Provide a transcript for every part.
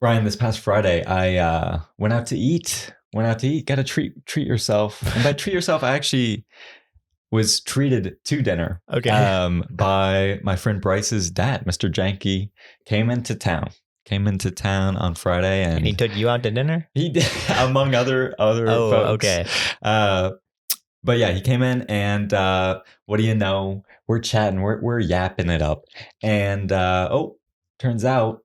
Ryan, this past Friday, I went out to eat. Got to treat yourself. And by treat yourself, I actually was treated to dinner. Okay. By my friend Bryce's dad, Mr. Janky, came into town on Friday, And he took you out to dinner? He did, among other folks. Okay. But yeah, he came in, and what do you know? We're chatting, we're yapping it up, and turns out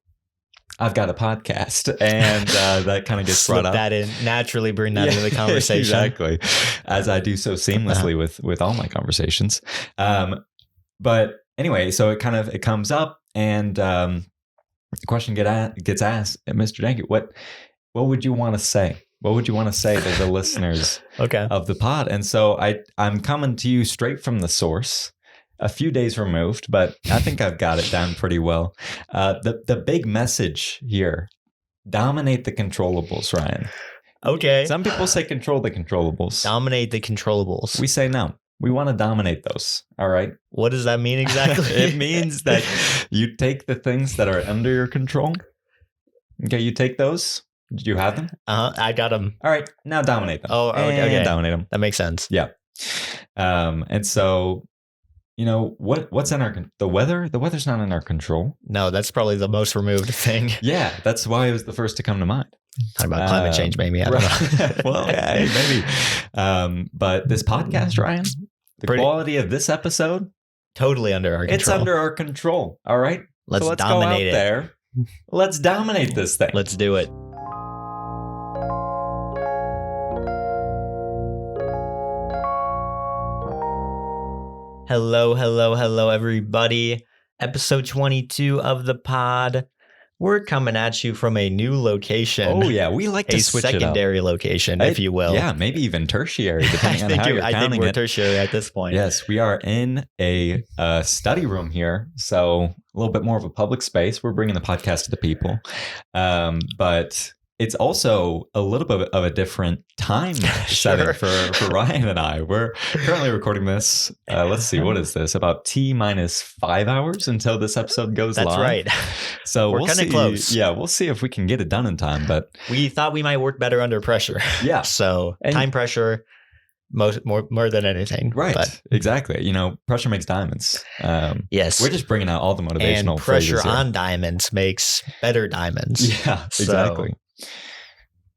I've got a podcast, and that kind of gets brought up. That in, naturally bring that into the conversation. Exactly, as I do so seamlessly with all my conversations. But anyway, so it comes up, and the question gets asked, Mr. Janky, what would you want to say? What would you want to say to the listeners of the pod? And so I'm coming to you straight from the source, a few days removed, but I think I've got it down pretty well. The big message here: dominate the controllables, Ryan. Okay. Some people say control the controllables. Dominate the controllables. We say no. We want to dominate those. All right. What does that mean exactly? It means that you take the things that are under your control. Okay, you take those. Did you have them? I got them. All right, now dominate them. Oh, okay. Dominate them. That makes sense. Yeah. And so, what's in the weather? The weather's not in our control. No, that's probably the most removed thing. Yeah, that's why it was the first to come to mind. Talk about climate change, maybe. I don't know. Well, yeah, maybe. But this podcast, Ryan, the quality of this episode, totally under our control. It's under our control. All right. Let's dominate go out there. Let's dominate this thing. Let's do it. Hello, everybody. Episode 22 of the pod. We're coming at you from a new location. Oh, yeah. We like to switch it up. A secondary location, if you will. Yeah, maybe even tertiary, depending on how you're counting it. I think we're tertiary at this point. Yes, we are in a study room here. So a little bit more of a public space. We're bringing the podcast to the people. But it's also a little bit of a different time setting for Ryan and I. We're currently recording this. Let's see, what is this? About T-5 hours until this episode goes live. That's right. So we're kind of close. Yeah, we'll see if we can get it done in time. But we thought we might work better under pressure. Yeah. So time pressure, more than anything. Right. But, exactly. Pressure makes diamonds. Yes. We're just bringing out all the motivational and pressure phrases here. On diamonds makes better diamonds. Yeah, exactly.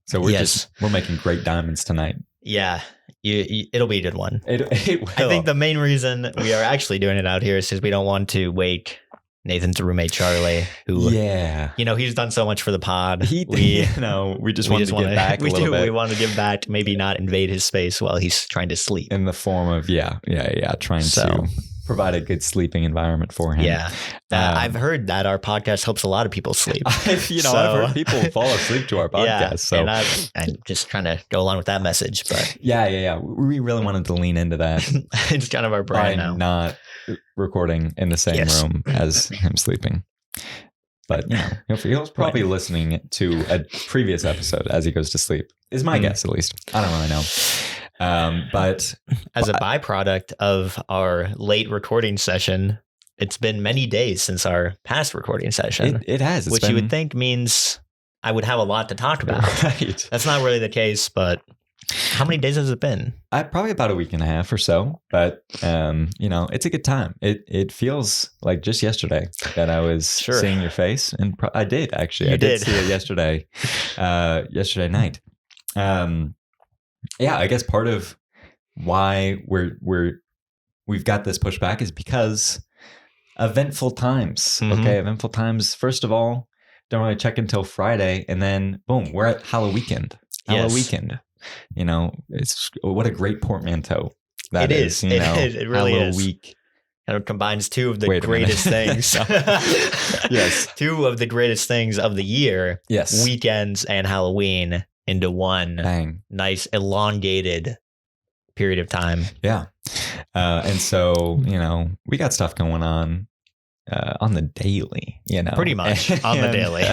So we're making great diamonds tonight. Yeah, it'll be a good one. It will. I think the main reason we are actually doing it out here is because we don't want to wake Nathan's roommate Charlie, who he's done so much for the pod. We just wanted to give back a little bit. We want to give back, maybe not invade his space while he's trying to sleep. In the form of trying to provide a good sleeping environment for him. Yeah. I've heard that our podcast helps a lot of people sleep. I've heard people fall asleep to our podcast. Yeah, so and I'm just trying to go along with that message. But yeah. We really wanted to lean into that. It's kind of our brand now. Not recording in the same room as him sleeping. But he'll probably listening to a previous episode as he goes to sleep. Is my guess, at least. I don't really know. But as a byproduct of our late recording session, it's been many days since our past recording session. It has. Which you would think means I would have a lot to talk about. Right. That's not really the case, but how many days has it been? Probably about a week and a half or so. But, it's a good time. It feels like just yesterday that I was seeing your face. And I did, actually. I did see it yesterday night. Yeah, I guess part of why we've got this pushback is because eventful times. Mm-hmm. Okay, eventful times. First of all, don't really check until Friday, and then boom, we're at Halloweekend. Halloweekend. It's what a great portmanteau that is. It really is. Week. Kind of combines two of the greatest things. Yes, two of the greatest things of the year. Yes, weekends and Halloween into one nice elongated period of time. Yeah. And so, we got stuff going on the daily, Pretty much on the daily.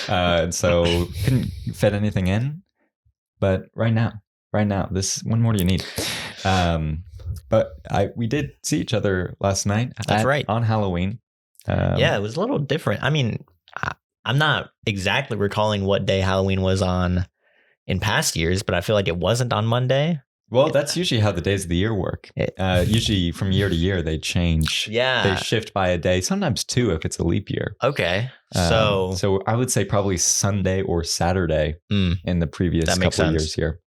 And so couldn't fit anything in. But right now, when more do you need? But we did see each other last night. That's right. On Halloween. It was a little different. I mean, I'm not exactly recalling what day Halloween was on in past years, but I feel like it wasn't on Monday. Well, that's usually how the days of the year work. Usually from year to year, they change. Yeah. They shift by a day, sometimes 2 if it's a leap year. Okay. So I would say probably Sunday or Saturday in the previous couple of years here,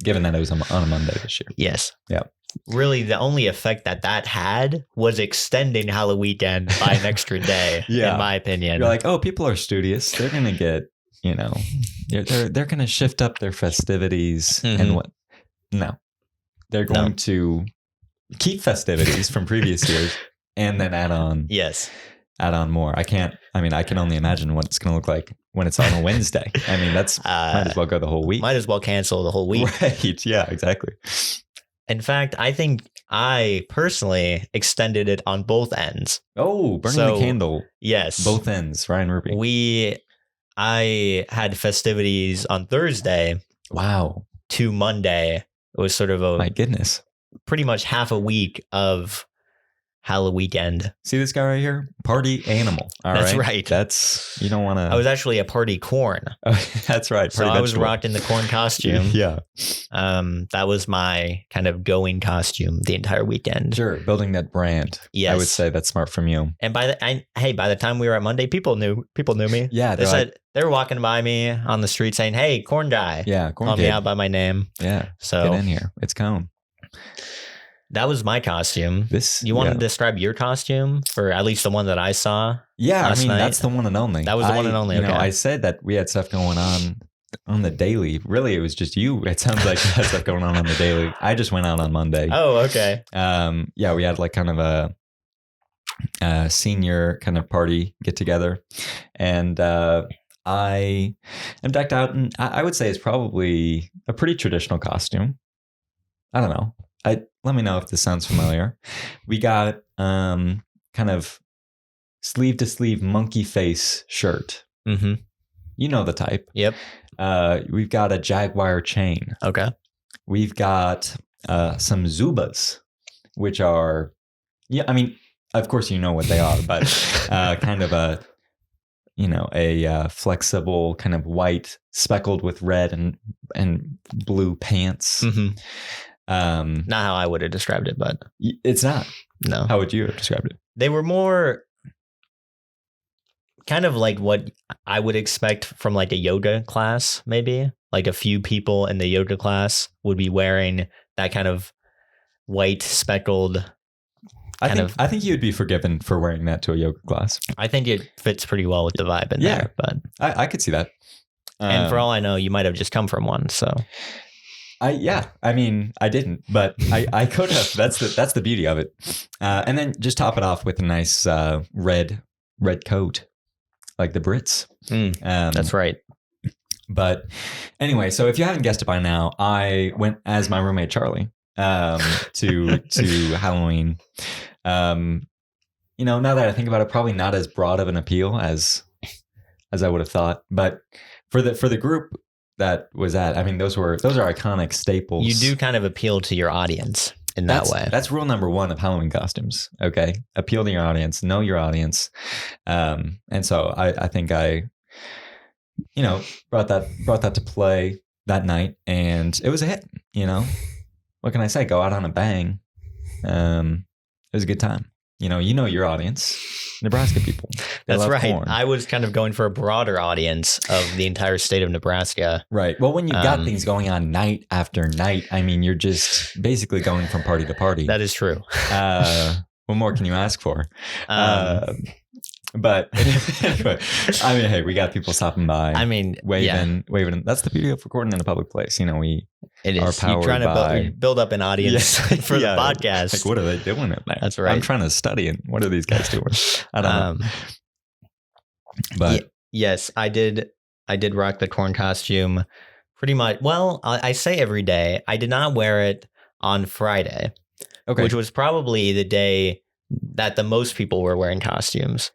given that it was on a Monday this year. Yes. Yeah. Really, the only effect that had was extending Halloweekend by an extra day, in my opinion. You're like, oh, people are studious. They're going to get, they're going to shift up their festivities and what? No, they're going to keep festivities from previous years and then add on more. I can only imagine what it's going to look like when it's on a Wednesday. I mean, that's might as well go the whole week. Might as well cancel the whole week. Right. Yeah, exactly. In fact, I think I personally extended it on both ends. Oh, burning the candle. Yes. Both ends, Ryan Ruby. I had festivities on Thursday. Wow. To Monday. It was sort of my goodness, pretty much half a week of Halloweekend. See this guy right here? Party animal. That's right. That's, you don't want to. I was actually a party corn. Oh, that's right. So I was rocked in the corn costume. Yeah. That was my kind of going costume the entire weekend. Sure. Building that brand. Yes. I would say that's smart from you. And by the time we were at Monday, people knew me. Yeah. They were walking by me on the street saying, "Hey, corn guy." Yeah. Corn Called me out by my name. Yeah. So get in here. It's Cone. That was my costume. You want to describe your costume for at least the one that I saw? Yeah, I mean, that's the one and only. That was the one and only. Okay. I said that we had stuff going on the daily. Really, it was just you. It sounds like you had stuff going on the daily. I just went out on Monday. Oh, okay. Yeah, we had like kind of a senior kind of party get together, and I am decked out, and I would say it's probably a pretty traditional costume. I don't know. Let me know if this sounds familiar. We got kind of sleeve to sleeve monkey face shirt. Mm-hmm. You know the type. Yep. We've got a jaguar chain. Okay. We've got some Zubas, which are, I mean, of course you know what they are, but kind of a flexible kind of white speckled with red and blue pants. Mm-hmm. Not how I would have described it, but it's not. No. How would you have described it? They were more kind of like what I would expect from like a yoga class, maybe. Like a few people in the yoga class would be wearing that kind of white speckled. I think you'd be forgiven for wearing that to a yoga class. I think it fits pretty well with the vibe in there, but I could see that. And for all I know, you might have just come from one, so. I mean, I didn't, but I could have. That's the beauty of it. And then just top it off with a nice red coat, like the Brits. That's right. But anyway, so if you haven't guessed it by now, I went as my roommate Charlie to Halloween. Now that I think about it, probably not as broad of an appeal as I would have thought, but for the group that was at, I mean, those are iconic staples. You do kind of appeal to your audience in that way. That's rule number 1 of Halloween costumes. Okay. Appeal to your audience, know your audience. And so I think I, brought that to play that night, and it was a hit. What can I say? Go out on a bang. It was a good time. You know your audience, Nebraska people. That's right. Corn. I was kind of going for a broader audience of the entire state of Nebraska. Right. Well, when you've got things going on night after night, I mean, you're just basically going from party to party. That is true. What more can you ask for? But anyway, I mean, hey, we got people stopping by. I mean, waving. That's the beauty of recording in a public place. It is. You're trying to build up an audience for the podcast. Like, what are they doing in there? That's right. I'm trying to study it. What are these guys doing? I don't know. But yes, I did rock the corn costume pretty much. Well, I say every day. I did not wear it on Friday, which was probably the day that the most people were wearing costumes,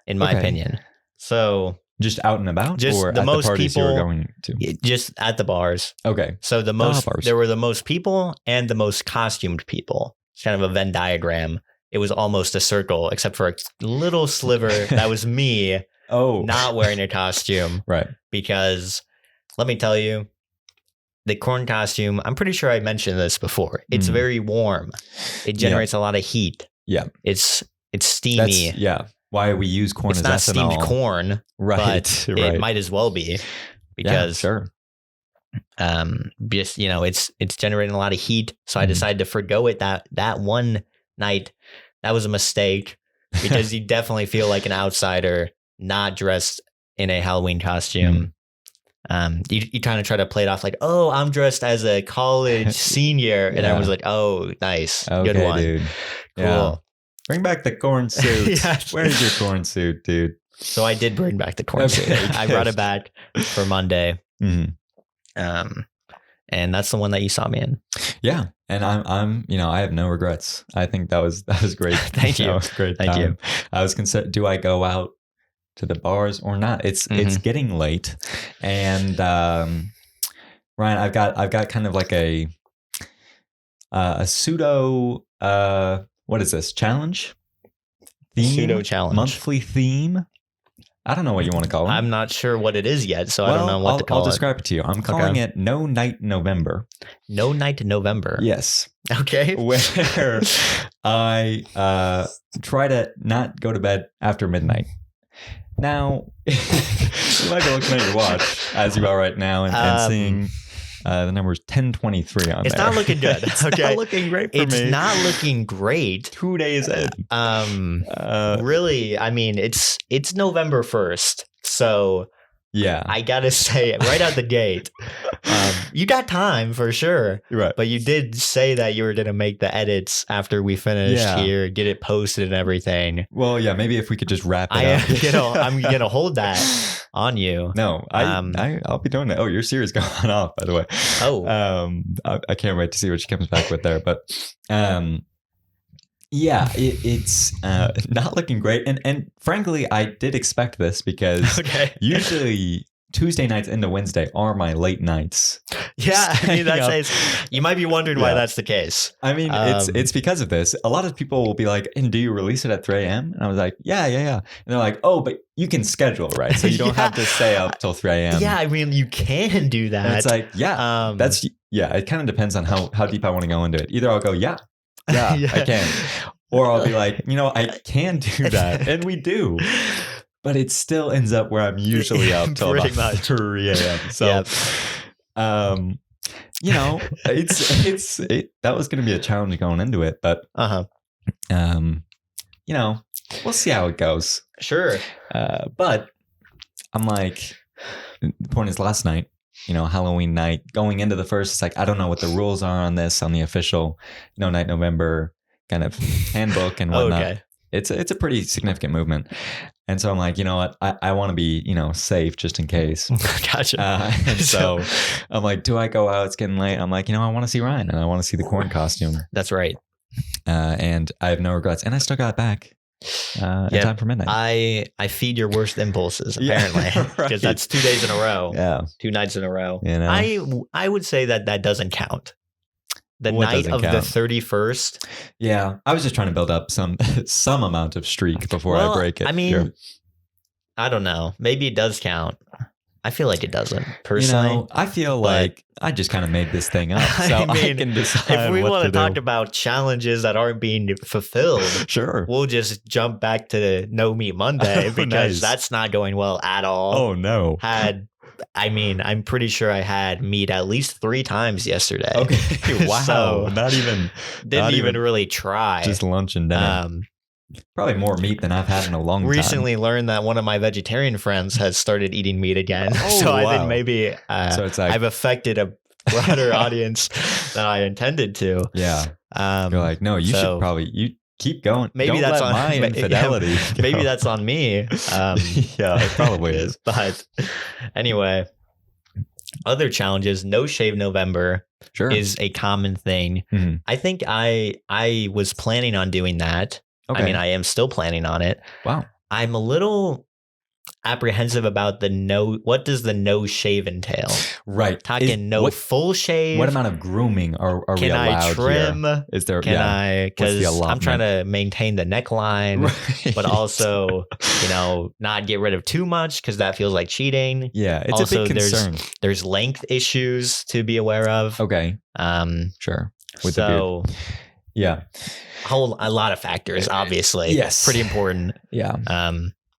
in my opinion. So just out and about, just or the at most the parties people you were going to? Just at the bars. Okay. So there were the most people and the most costumed people. It's kind of a Venn diagram. It was almost a circle, except for a little sliver that was me not wearing a costume. Right. Because let me tell you, the corn costume, I'm pretty sure I mentioned this before. It's very warm. It generates a lot of heat. Yeah. It's steamy. Why we use corn it's as not ethanol. Steamed corn, but it might as well be because just, you know, it's generating a lot of heat. So I decided to forgo it that one night. That was a mistake because you definitely feel like an outsider not dressed in a Halloween costume. You kind of try to play it off like, oh, I'm dressed as a college senior. And I was like, oh, nice. Okay, good one. Dude. Cool. Yeah. Bring back the corn suit. Where's your corn suit, dude? So I did bring back the corn suit. I brought it back for Monday. And that's the one that you saw me in. Yeah. And I'm, you know, I have no regrets. I think that was great. Thank you. That was great. Thank you. I was considered, do I go out to the bars or not? It's getting late. And Ryan, I've got kind of like a pseudo what is this? Challenge? Pseudo challenge. Monthly theme? I don't know what you want to call it. I'm not sure what it is yet, so I don't know what to call it. I'll describe it to you. I'm calling it No Night November. No Night November? Yes. Okay. Where I try to not go to bed after midnight. Now, you might be looking at your watch, as you are right now, and seeing the number is 10:23 on it's there. Not looking good. It's not looking great for me. It's not looking great. 2 days in. Really, I mean, it's November 1st. So yeah, I got to say right out the gate, you got time for sure. Right. But you did say that you were going to make the edits after we finished here, get it posted and everything. Well, yeah, maybe if we could just wrap it up. I'm going to hold that on you. No, I'll be doing that. Oh, your series going off, by the way. Oh. I can't wait to see what she comes back with there. But yeah, it's not looking great. And frankly, I did expect this because usually Tuesday nights into Wednesday are my late nights. Yeah, I mean, you might be wondering why that's the case. I mean, it's because of this. A lot of people will be like, and do you release it at 3 a.m.? And I was like, yeah. And they're like, oh, but you can schedule, right? So you don't have to stay up till 3 a.m. Yeah, I mean, you can do that. And it's like, it kind of depends on how deep I want to go into it. Either I'll go, I can. Or I'll be like, you know, I can do that. And we do. But it still ends up where I'm usually up till about 3 a.m. So, you know, that was going to be a challenge going into it. But, you know, we'll see how it goes. Sure. But I'm like, the point is last night, you know, Halloween night, going into the first, it's like, I don't know what the rules are on this, on the official No Night November kind of handbook and whatnot. Okay. It's a pretty significant movement. And so I'm like, you know what? I want to be, you know, safe just in case. Gotcha. And so I'm like, do I go out? It's getting late. I'm like, you know, I want to see Ryan and I want to see the corn costume. That's right. And I have no regrets. And I still got back in time for midnight. I feed your worst impulses, apparently, because that's 2 days in a row. Yeah. 2 nights in a row. You know? I would say that doesn't count. The night of the 31st. Yeah. I was just trying to build up some amount of streak before I break it. I mean, I don't know. Maybe it does count. I feel like it doesn't, personally. You know, I feel like I just kind of made this thing up. So I can decide if we want to talk do. About challenges that aren't being fulfilled, sure, we'll just jump back to No Meat Monday because that's not going well at all. Oh, no. I'm pretty sure I had meat at least 3 times yesterday. Okay. Wow. So Didn't even really try. Just lunch and dinner. Probably more meat than I've had in a long time. Recently learned that one of my vegetarian friends has started eating meat again. I think maybe so it's like, I've affected a broader audience than I intended to. Yeah. You're like, no, you should probably keep going. Maybe Don't that's let on my infidelity. Maybe that's on me. Yeah, it probably is. But anyway, other challenges. No Shave November is a common thing. Mm-hmm. I think I was planning on doing that. Okay. I mean, I am still planning on it. Wow. I'm a little apprehensive about what does the no shave entail? Right. Talking full shave. What amount of grooming are we allowed? Can I trim? Here? Is there? Can I? Because I'm trying to maintain the neckline, right. But also, not get rid of too much because that feels like cheating. Yeah, it's also, a big concern. There's length issues to be aware of. Okay. Sure. With the beard. Yeah. A lot of factors, obviously. Yes. Pretty important. Yeah.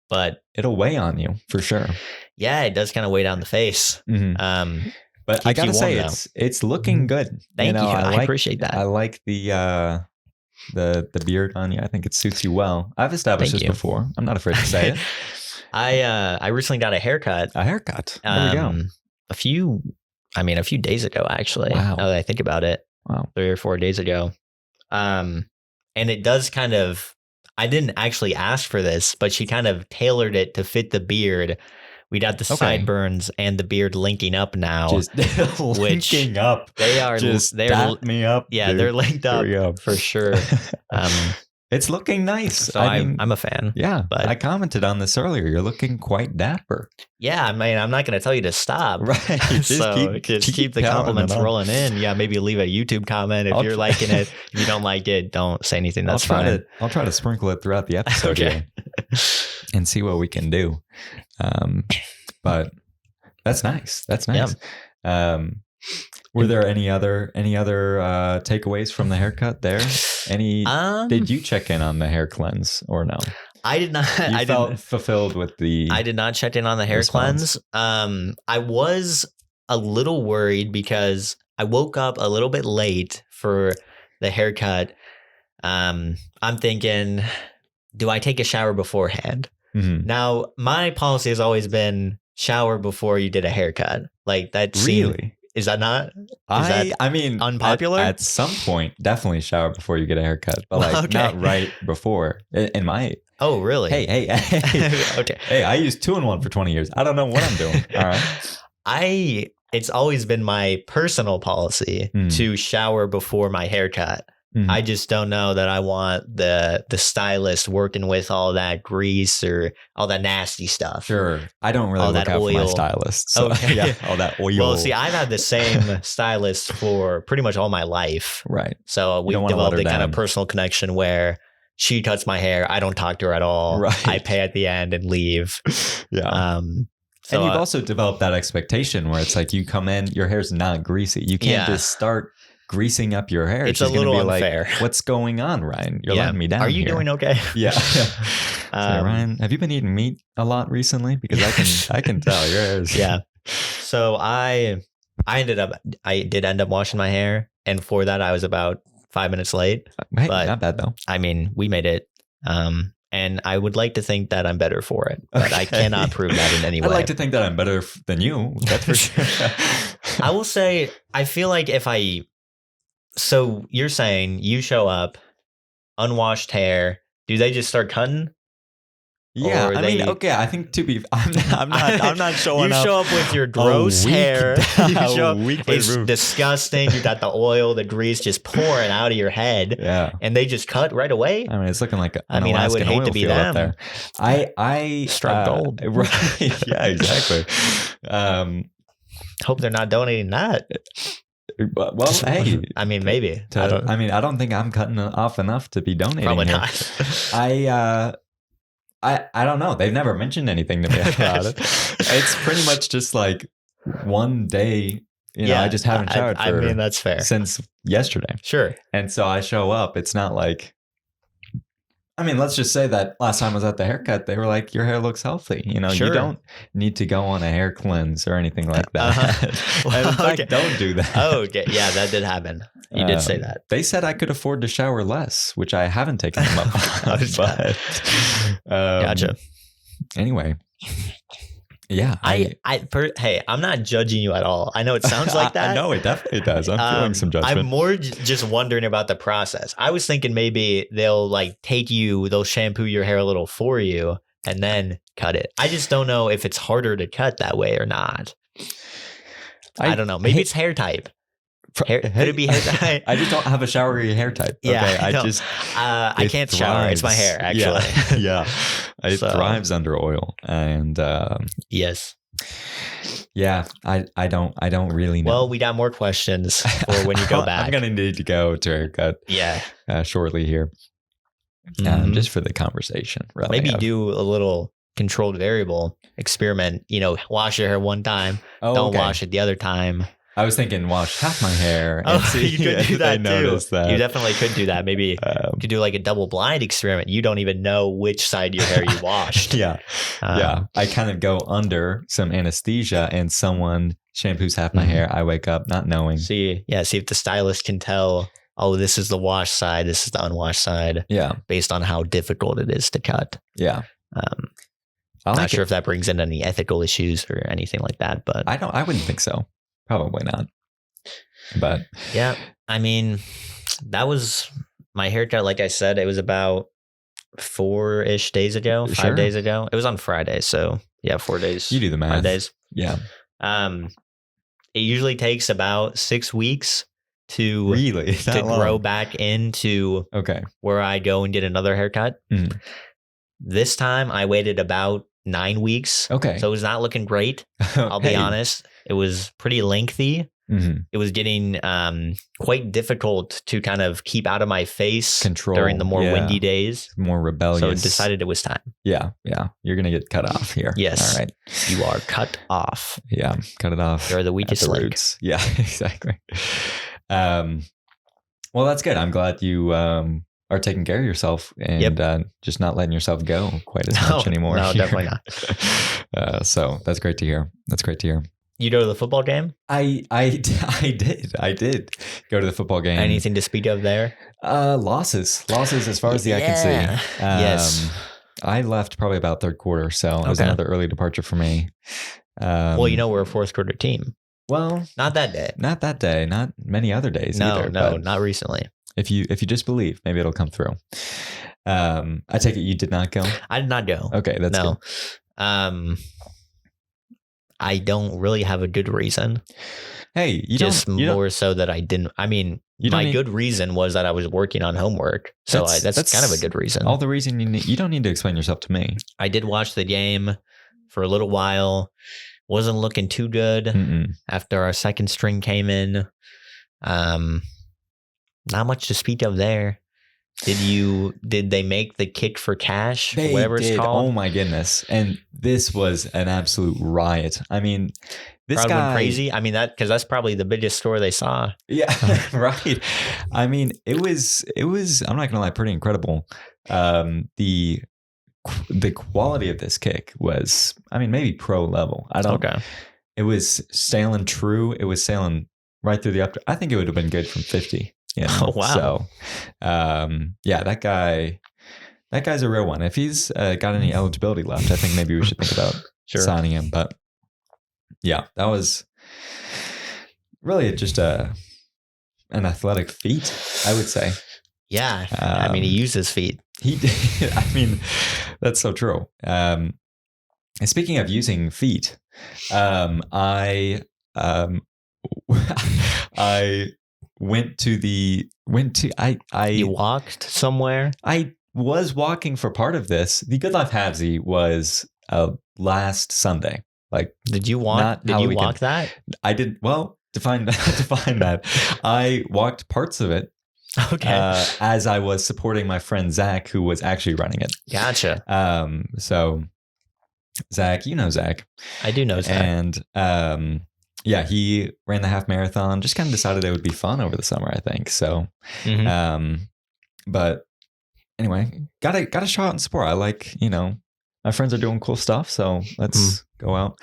But it'll weigh on you for sure. Yeah, it does kind of weigh down the face. Mm-hmm. But I gotta say, it's looking good. Thank you. I appreciate that. I like the beard on you. I think it suits you well. I've established this before. I'm not afraid to say it. I recently got a haircut. There we go. A few days ago, actually. Wow. Now that I think about it. Wow. 3 or 4 days ago. And it does kind of, I didn't actually ask for this, but she kind of tailored it to fit the beard. We got the sideburns and the beard linking up now. Just linking up. They're me up. Yeah, dude. They're linked up for sure. It's looking nice. So I'm a fan. Yeah, but I commented on this earlier. You're looking quite dapper. Yeah, I mean, I'm not going to tell you to stop. Right. Just keep the compliments rolling in. Yeah, maybe leave a YouTube comment if you're liking it. If you don't like it, don't say anything. That's fine. I'll try to sprinkle it throughout the episode here and see what we can do. But that's nice. That's nice. Yeah. Were there any other takeaways from the haircut there? Did you check in on the hair cleanse or no? I did not. I felt fulfilled with the. I did not check in on the hair cleanse. I was a little worried because I woke up a little bit late for the haircut. I'm thinking, do I take a shower beforehand? Mm-hmm. Now, my policy has always been shower before you did a haircut. Like that. Really? Is that not? I mean, unpopular? At some point, definitely shower before you get a haircut, but not right before. In my. Oh, really? Hey. Okay. Hey, I used 2-in-1 for 20 years. I don't know what I'm doing. All right. It's always been my personal policy to shower before my haircut. Mm-hmm. I just don't know that I want the stylist working with all that grease or all that nasty stuff. Sure. I don't really look out for my stylist. So yeah, all that oil. Well, see, I've had the same stylist for pretty much all my life. Right. So we developed a kind of personal connection where she cuts my hair. I don't talk to her at all. Right. I pay at the end and leave. Yeah. So, and you've also developed that expectation where it's like you come in, your hair's not greasy. You can't just start greasing up your hair. It's a little unfair. Like, what's going on, Ryan? You're letting me down. Are you doing okay? Yeah. So, Ryan, have you been eating meat a lot recently? Because I can tell your hair's. Yeah. So I did end up washing my hair, and for that I was about 5 minutes late. Hey, but not bad though. I mean, we made it. And I would like to think that I'm better for it, but I cannot prove that in any way. I'd like to think that I'm better than you. That's for sure. I will say, I feel like so you're saying you show up, unwashed hair. Do they just start cutting? Yeah, I mean, okay. I think I'm not showing up. You show up with your gross hair. It's disgusting. You got the oil, the grease just pouring out of your head. Yeah, and they just cut right away. I mean, it's looking like I would hate to be them. There. I struck gold. Right? Yeah, exactly. Hope they're not donating that. Well, hey, I mean, maybe. I don't think I'm cutting off enough to be donating. Probably here. Not. I don't know. They've never mentioned anything to me about it. It's pretty much just like one day, I just haven't showered that's fair. Since yesterday. Sure. And so I show up. It's not like, let's just say that last time I was at the haircut, they were like, your hair looks healthy. Sure. You don't need to go on a hair cleanse or anything like that. Well, in fact, don't do that. Oh, okay. Yeah, that did happen. You did say that. They said I could afford to shower less, which I haven't taken them up on. Gotcha. Anyway. Yeah. Hey, I'm not judging you at all. I know it sounds like that. I know it definitely does. I'm feeling some judgment. I'm more just wondering about the process. I was thinking maybe they'll shampoo your hair a little for you and then cut it. I just don't know if it's harder to cut that way or not. I don't know. Maybe it's hair type. Could it be hair type? I just don't have a showery hair type. Okay? Yeah, I can't shower. It's my hair, actually. Yeah. It thrives under oil. And yes. Yeah, I don't really know. Well, we got more questions for when you go back. I'm gonna need to go to a haircut. Yeah, shortly here, just for the conversation. Really, maybe do a little controlled variable experiment. Wash your hair one time, don't wash it the other time. I was thinking wash half my hair. And see you could do that too. That. You definitely could do that. Maybe you could do like a double blind experiment. You don't even know which side of your hair you washed. Yeah. I kind of go under some anesthesia and someone shampoos half my hair. I wake up not knowing. See if the stylist can tell, oh, this is the washed side, this is the unwashed side. Yeah. Based on how difficult it is to cut. Yeah. I'm not sure if that brings in any ethical issues or anything like that, but I wouldn't think so. Probably not. But yeah, I mean, that was my haircut. Like I said, it was about 4-ish days ago, 5 days ago. It was on Friday. So yeah, 4 days. You do the math. 5 days. Yeah. It usually takes about 6 weeks to grow back into where I go and get another haircut. Mm. This time I waited about 9 weeks. Okay. So it was not looking great. I'll be honest. It was pretty lengthy. Mm-hmm. It was getting quite difficult to kind of keep out of my face during the more windy days. More rebellious. So I decided it was time. Yeah. You're going to get cut off here. Yes. All right. You are cut off. Yeah. Cut it off. You're the weakest link. Roots. Yeah, exactly. Well, that's good. I'm glad you are taking care of yourself and just not letting yourself go quite as much anymore. No, definitely not. So that's great to hear. You go to the football game? I did go to the football game. Anything to speak of there? Losses as far as the eye can see. Yes. I left probably about third quarter, so it was another early departure for me. Well, we're a fourth quarter team. Well, not that day. Not many other days either. No, not recently. If you just believe, maybe it'll come through. I take it you did not go? I did not go. Okay, that's good. I don't really have a good reason. Hey, more so that I didn't. I mean, my good reason was that I was working on homework. So that's kind of a good reason. All the reason you don't need to explain yourself to me. I did watch the game for a little while. Wasn't looking too good after our second string came in. Not much to speak of there. Did they make the kick for cash? Whatever it's called? Oh my goodness. And this was an absolute riot. I mean, this crowd guy went crazy. I mean, because that's probably the biggest store they saw. Yeah, right. I mean, it was, I'm not going to lie, pretty incredible. The quality of this kick was, I mean, maybe pro level. It was sailing true. It was sailing right through the up. I think it would have been good from 50. Oh, wow. So, that guy's a real one. If he's got any eligibility left, I think maybe we should think about signing him. But yeah, that was really just an athletic feat, I would say. Yeah. I mean, he used his feet. He did. I mean, that's so true. And speaking of using feet, I you walked somewhere? I was walking for part of this. The Good Life Halfsy was last Sunday. Like, did you walk? Did you walk that? I did. Well, define that. I walked parts of it. Okay. As I was supporting my friend Zach, who was actually running it. Gotcha. So Zach, Zach. I do know Zach. And he ran the half marathon. Just kind of decided it would be fun over the summer, I think. So, but anyway, got a shot in sport. I like, my friends are doing cool stuff, so let's go out.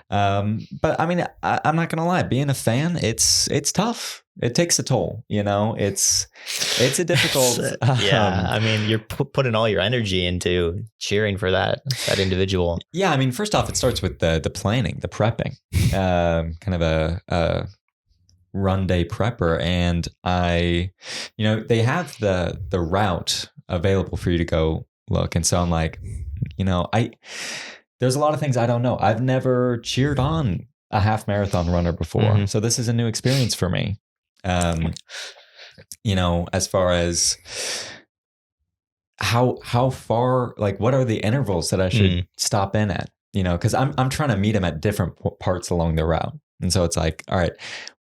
But I mean, I'm not gonna lie, being a fan, it's tough. It takes a toll, It's a difficult. I mean, you're putting all your energy into cheering for that individual. Yeah, I mean, first off, it starts with the planning, the prepping, kind of a run day prepper, and they have the route available for you to go look, and so I'm like, there's a lot of things I don't know. I've never cheered on a half marathon runner before, so this is a new experience for me. As far as how far, like, what are the intervals that I should stop in at? Because I'm trying to meet him at different parts along the route. And so it's like, all right,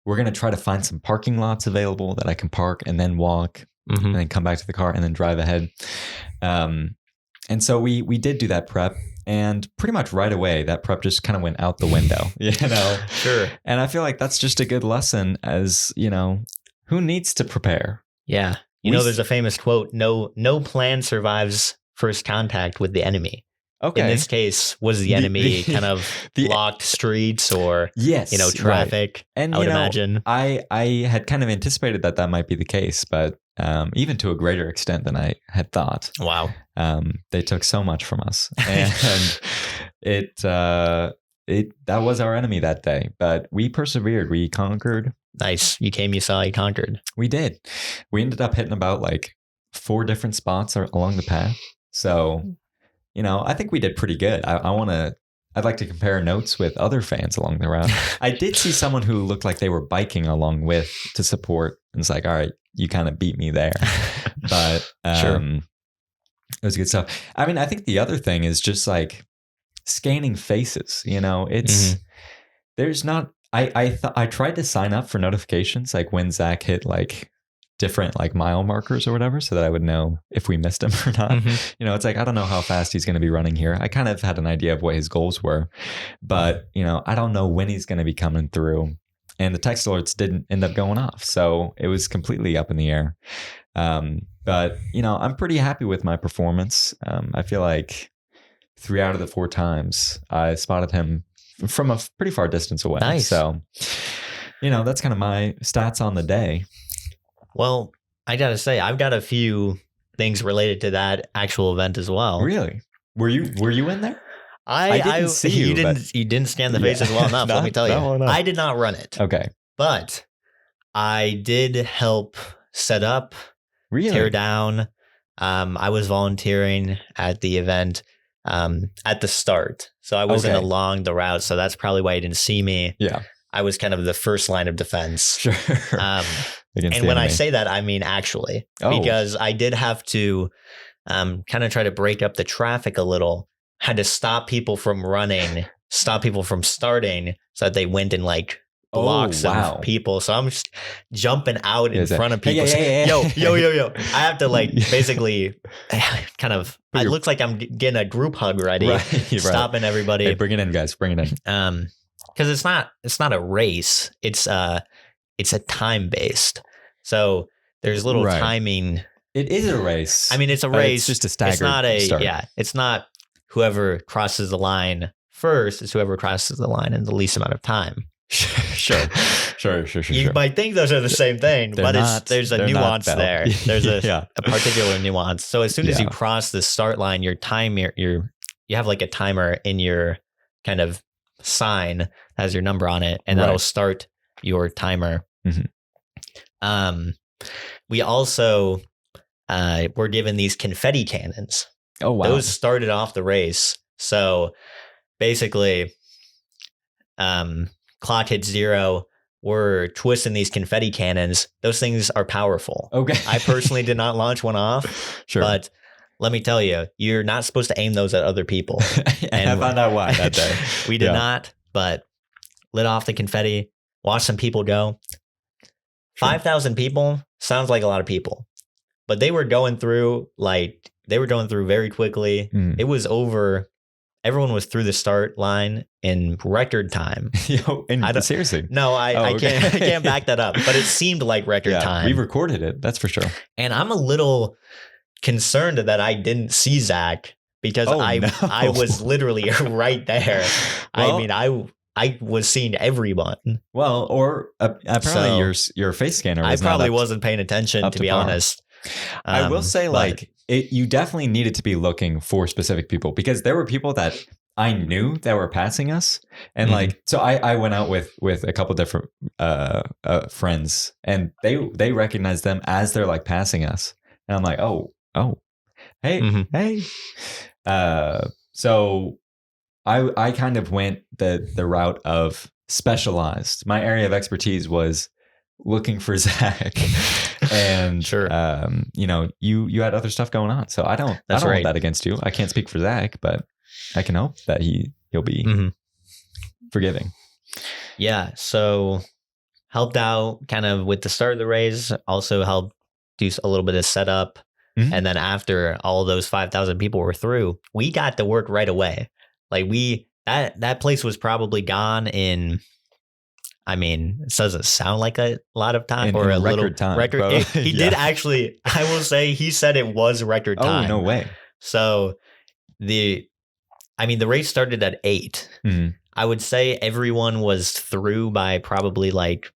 we're going to try to find some parking lots available that I can park and then walk and then come back to the car and then drive ahead. And so we did do that prep, and pretty much right away, that prep just kind of went out the window, Sure. And I feel like that's just a good lesson as, who needs to prepare? Yeah. There's a famous quote, no plan survives first contact with the enemy. Okay. In this case, was the enemy kind of blocked streets or, traffic? Right. And, I would imagine. I had kind of anticipated that might be the case, but even to a greater extent than I had thought. Wow. They took so much from us. And that was our enemy that day, but we persevered. We conquered. Nice. You came, you saw, you conquered. We did. We ended up hitting about like 4 different spots along the path. So, I think we did pretty good. I'd like to compare notes with other fans along the route. I did see someone who looked like they were biking along with to support. And it's like, all right, you kind of beat me there. But sure. It was good stuff. I mean, I think the other thing is just like scanning faces. It's there's not. I tried to sign up for notifications like when Zach hit like different like mile markers or whatever, so that I would know if we missed him or not. It's like, I don't know how fast he's going to be running here. I kind of had an idea of what his goals were, but I don't know when he's going to be coming through. And the text alerts didn't end up going off, so it was completely up in the air. But I'm pretty happy with my performance. I feel like 3 out of the 4 times I spotted him from a pretty far distance away. Nice. So, that's kind of my stats on the day. Well, I got to say, I've got a few things related to that actual event as well. Really? Were you in there? I didn't see you. You didn't scan the faces well enough, let me tell you. I did not run it. Okay. But I did help set up, tear down. I was volunteering at the event at the start. So I wasn't along the route. So that's probably why you didn't see me. Yeah. I was kind of the first line of defense. Sure. And when I say that, I mean actually, because I did have to kind of try to break up the traffic a little, had to stop people from running, stop people from starting so that they went in like blocks of people. So I'm just jumping out in front of people. Yo. I have to like basically kind of, it looks like I'm getting a group hug ready, stopping everybody. Hey, bring it in, guys. Bring it in. Because it's not a race. It's a time based. So there's little timing. It is a race. I mean, it's a race. It's just a staggered start. Yeah. It's not whoever crosses the line first. It's whoever crosses the line in the least amount of time. Sure. You might think those are the same thing, but there's a nuance there. There's a particular nuance. So as soon as you cross the start line, your time, you have like a timer in your kind of sign that has your number on it, and that'll start your timer. We also were given these confetti cannons. Oh, wow. Those started off the race. So basically, clock hits 0. We're twisting these confetti cannons. Those things are powerful. Okay. I personally did not launch one off. Sure. But let me tell you, you're not supposed to aim those at other people. And I found out why that day. We did not, but lit off the confetti, watched some people go. 5,000 people sounds like a lot of people, but they were going through very quickly. It was over. Everyone was through the start line in record time. Seriously? No, I can't back that up, but it seemed like record time. We recorded it. That's for sure. And I'm a little concerned that I didn't see Zach because I was literally right there. Well, I mean, I was seeing everyone. Well, or apparently your face scanner was I probably wasn't paying attention, to be honest. I will say, you definitely needed to be looking for specific people, because there were people that I knew that were passing us. And so I went out with a couple different friends, and they recognized them as they're like passing us. And I'm like, oh, hey. So I kind of went the route of specialized. My area of expertise was looking for Zach, and sure, you know, you had other stuff going on. So I don't hold that against you. I can't speak for Zach, but I can hope that he'll be forgiving. Yeah. So helped out kind of with the start of the raise. Also helped do a little bit of setup. And then after all those 5,000 people were through, we got to work right away. Like that place was probably gone in, I mean, it doesn't sound like a lot of time or a little time. He did actually, I will say, he said it was record time. Oh, no way. So the race started at 8. I would say everyone was through by probably like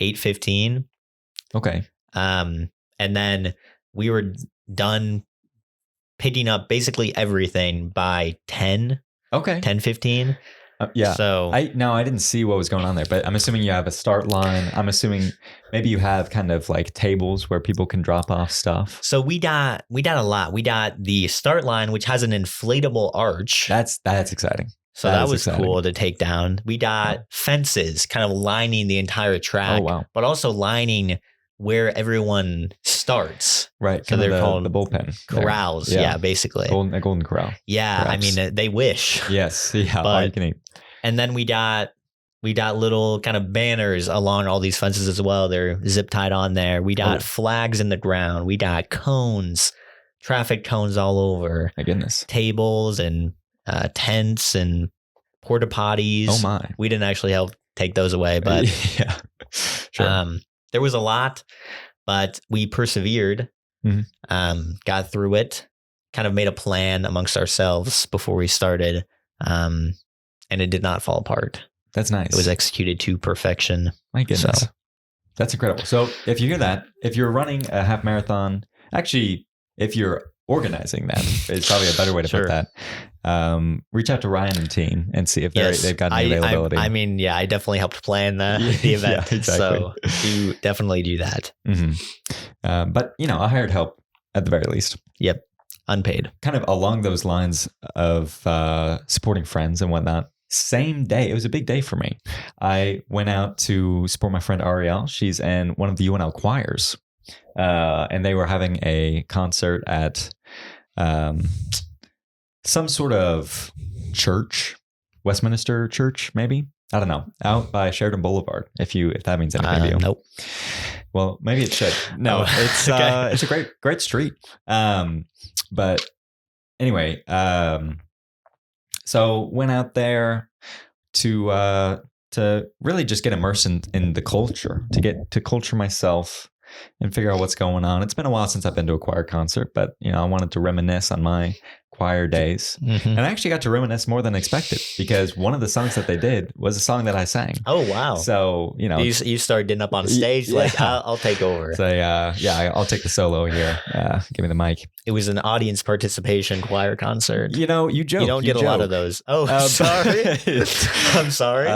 8:15. Okay. And then we were done picking up basically everything by 10. Okay. 10:15. Yeah. So I didn't see what was going on there, but I'm assuming you have a start line. I'm assuming maybe you have kind of like tables where people can drop off stuff. So we got a lot. We got the start line, which has an inflatable arch. That's exciting. So that was exciting. Cool to take down. We got fences kind of lining the entire track. Oh, wow. But also lining where everyone starts. Right. So they're called the bullpen corrals. Yeah, basically. A golden corral. Yeah. Perhaps. I mean, they wish. Yes. Yeah. All you can eat. And then we got little kind of banners along all these fences as well. They're zip tied on there. We got flags in the ground. We got cones, traffic cones all over. My goodness. Tables and tents and porta potties. Oh my. We didn't actually help take those away, but yeah. Sure. There was a lot, but we persevered, got through it, kind of made a plan amongst ourselves before we started, and it did not fall apart. That's nice. It was executed to perfection. My goodness. So, that's incredible. So if you hear that, if you're running a half marathon, actually, if you're organizing that, it's probably a better way to put that. Reach out to Ryan and team and see if they've got any availability. I definitely helped plan the event. Yeah, exactly. So you definitely do that. But, you know, I hired help at the very least. Yep. Unpaid. Kind of along those lines of supporting friends and whatnot. Same day, it was a big day for me. I went out to support my friend Ariel. She's in one of the UNL choirs. And they were having a concert at some sort of church, Westminster Church, maybe. I don't know. Out by Sheridan Boulevard, if that means anything to you. Nope. Well, maybe it should. No, it's okay. It's a great street. But anyway, so went out there to really just get immersed in the culture, to culture myself and figure out what's going on. It's been a while since I've been to a choir concert, but you know, I wanted to reminisce on my choir days. And I actually got to reminisce more than expected because one of the songs that they did was a song that I sang. Oh, wow. So, you know, you started getting up on stage like, I'll take over. So, I'll take the solo here. Give me the mic. It was an audience participation choir concert. You know, you joke. You don't get a lot of those. Oh, sorry. I'm sorry.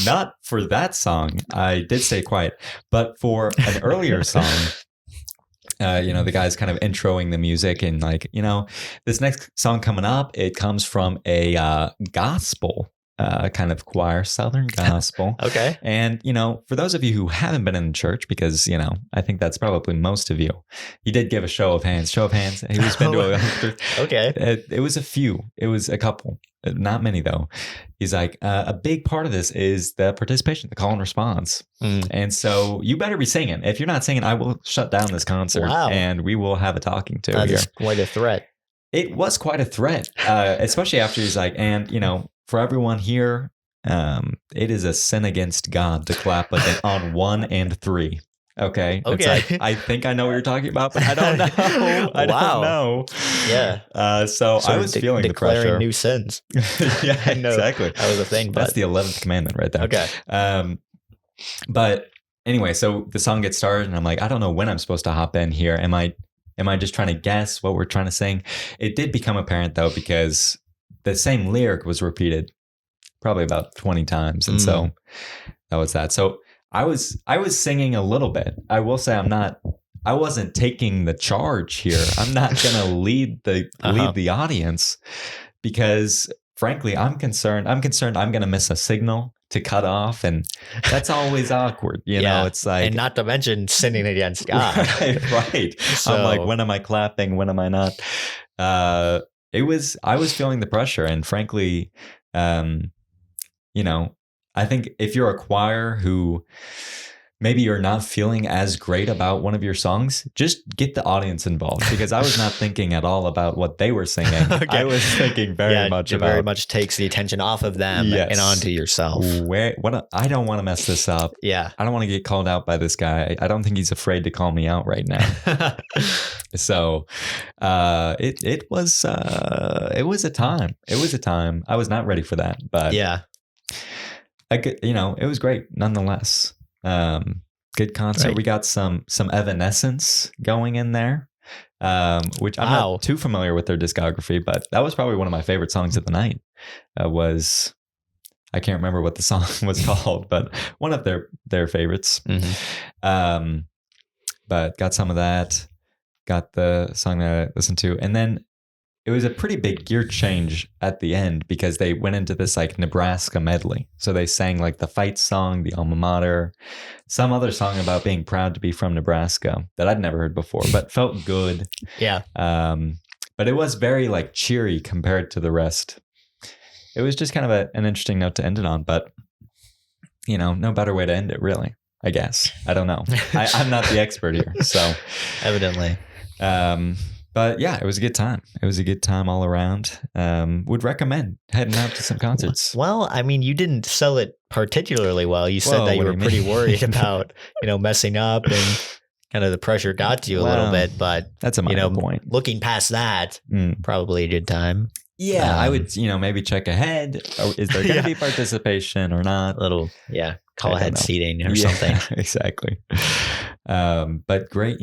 Not for that song. I did stay quiet, but for an earlier song, you know, the guy's kind of introing the music and like, you know, this next song coming up, it comes from a gospel kind of choir, Southern gospel. Okay. And, you know, for those of you who haven't been in church, because, you know, I think that's probably most of you, he did give a show of hands. Who's been to a Okay. It was a few. It was a couple. Not many, though. He's like, a big part of this is the participation, the call and response. And so you better be singing. If you're not singing, I will shut down this concert and we will have a talking to here. That's quite a threat. It was quite a threat, especially after he's like, and, you know, for everyone here, it is a sin against God to clap on 1 and 3. Okay. It's like, I think I know what you're talking about, but I don't know. I don't know. Yeah. So I was feeling the pressure. Declaring new sins. Yeah, I know. Exactly. That was a thing. That's the 11th commandment right there. Okay. But anyway, so the song gets started and I'm like, I don't know when I'm supposed to hop in here. Am I just trying to guess what we're trying to sing? It did become apparent though, because the same lyric was repeated probably about 20 times. And so that was that. So I was singing a little bit. I will say I wasn't taking the charge here. I'm not going to lead the audience because frankly, I'm concerned I'm going to miss a signal to cut off, and that's always awkward. You know, it's like, and not to mention sinning against God. Right. So, I'm like, when am I clapping? When am I not? I was feeling the pressure, and frankly, you know, I think if you're a choir who maybe you're not feeling as great about one of your songs, just get the audience involved, because I was not thinking at all about what they were singing. Okay. I was thinking very much takes the attention off of them and onto yourself. I don't want to mess this up. Yeah. I don't want to get called out by this guy. I don't think he's afraid to call me out right now. So it was a time. It was a time. I was not ready for that, but it was great nonetheless. Good concert. Right. We got some Evanescence going in there, which I'm not too familiar with their discography, but that was probably one of my favorite songs of the night. I can't remember what the song was called, but one of their favorites. Mm-hmm. But got some of that. Got the song that I listened to, and then it was a pretty big gear change at the end, because they went into this like Nebraska medley. So they sang like the fight song, the alma mater, some other song about being proud to be from Nebraska that I'd never heard before, but felt good. Yeah. But it was very like cheery compared to the rest. It was just kind of an interesting note to end it on, but no better way to end it, really, I guess. I don't know. I'm not the expert here, so evidently. But yeah, it was a good time. It was a good time all around. Would recommend heading out to some concerts. Well, I mean, you didn't sell it particularly well. You said that you were pretty worried about, messing up, and kind of the pressure got to you a little bit. But that's a minor point. Looking past that, probably a good time. Yeah, I would, maybe check ahead. Is there going to be participation or not? Call ahead seating or something. Exactly. But great,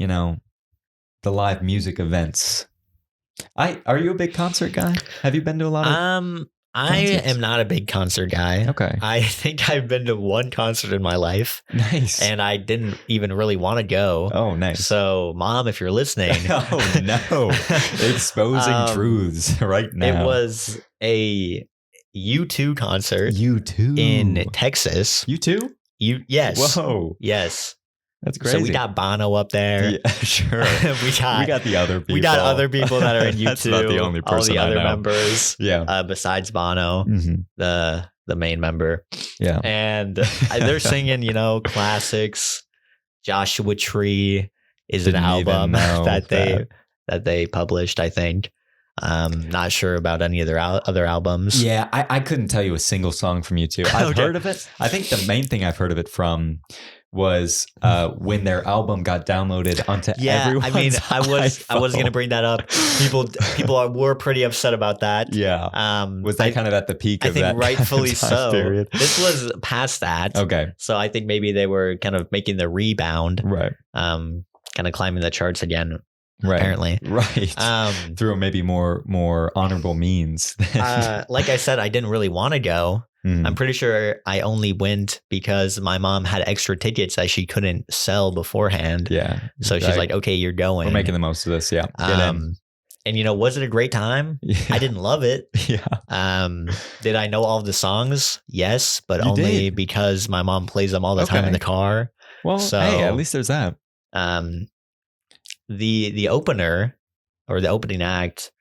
the live music events. Are you a big concert guy? Have you been to a lot of I am not a big concert guy. Okay. I think I've been to one concert in my life. Nice. And I didn't even really want to go. Oh, nice. So, Mom, if you're listening. Oh, no. Exposing truths right now. It was a U2 concert. U2? In Texas. U2? Yes. Whoa. Yes. That's crazy. So we got Bono up there. Yeah, sure. we got the other people. We got other people that are in U2. That's not the only person. All the other I know. members. Yeah. Besides Bono, the main member. Yeah. And they're singing, classics. Joshua Tree is an album that they published, I think. Not sure about any of their other albums. Yeah, I couldn't tell you a single song from U2. I've heard of it. I think the main thing I've heard of it from was when their album got downloaded onto everyone's I was going to bring that up. People were pretty upset about that. Yeah. Was that kind of at the peak of that? I think rightfully so. Period? This was past that. Okay. So I think maybe they were kind of making the rebound. Right. Kind of climbing the charts again. Right. Apparently. Right. Through maybe more honorable means. Like I said, I didn't really want to go. I'm pretty sure I only went because my mom had extra tickets that she couldn't sell beforehand. Yeah. So she's like, okay, you're going. We're making the most of this. Yeah. And was it a great time? Yeah. I didn't love it. Yeah. Did I know all of the songs? Yes, but you only did. Because my mom plays them all the time in the car. Well, hey, at least there's that. The opener or the opening act,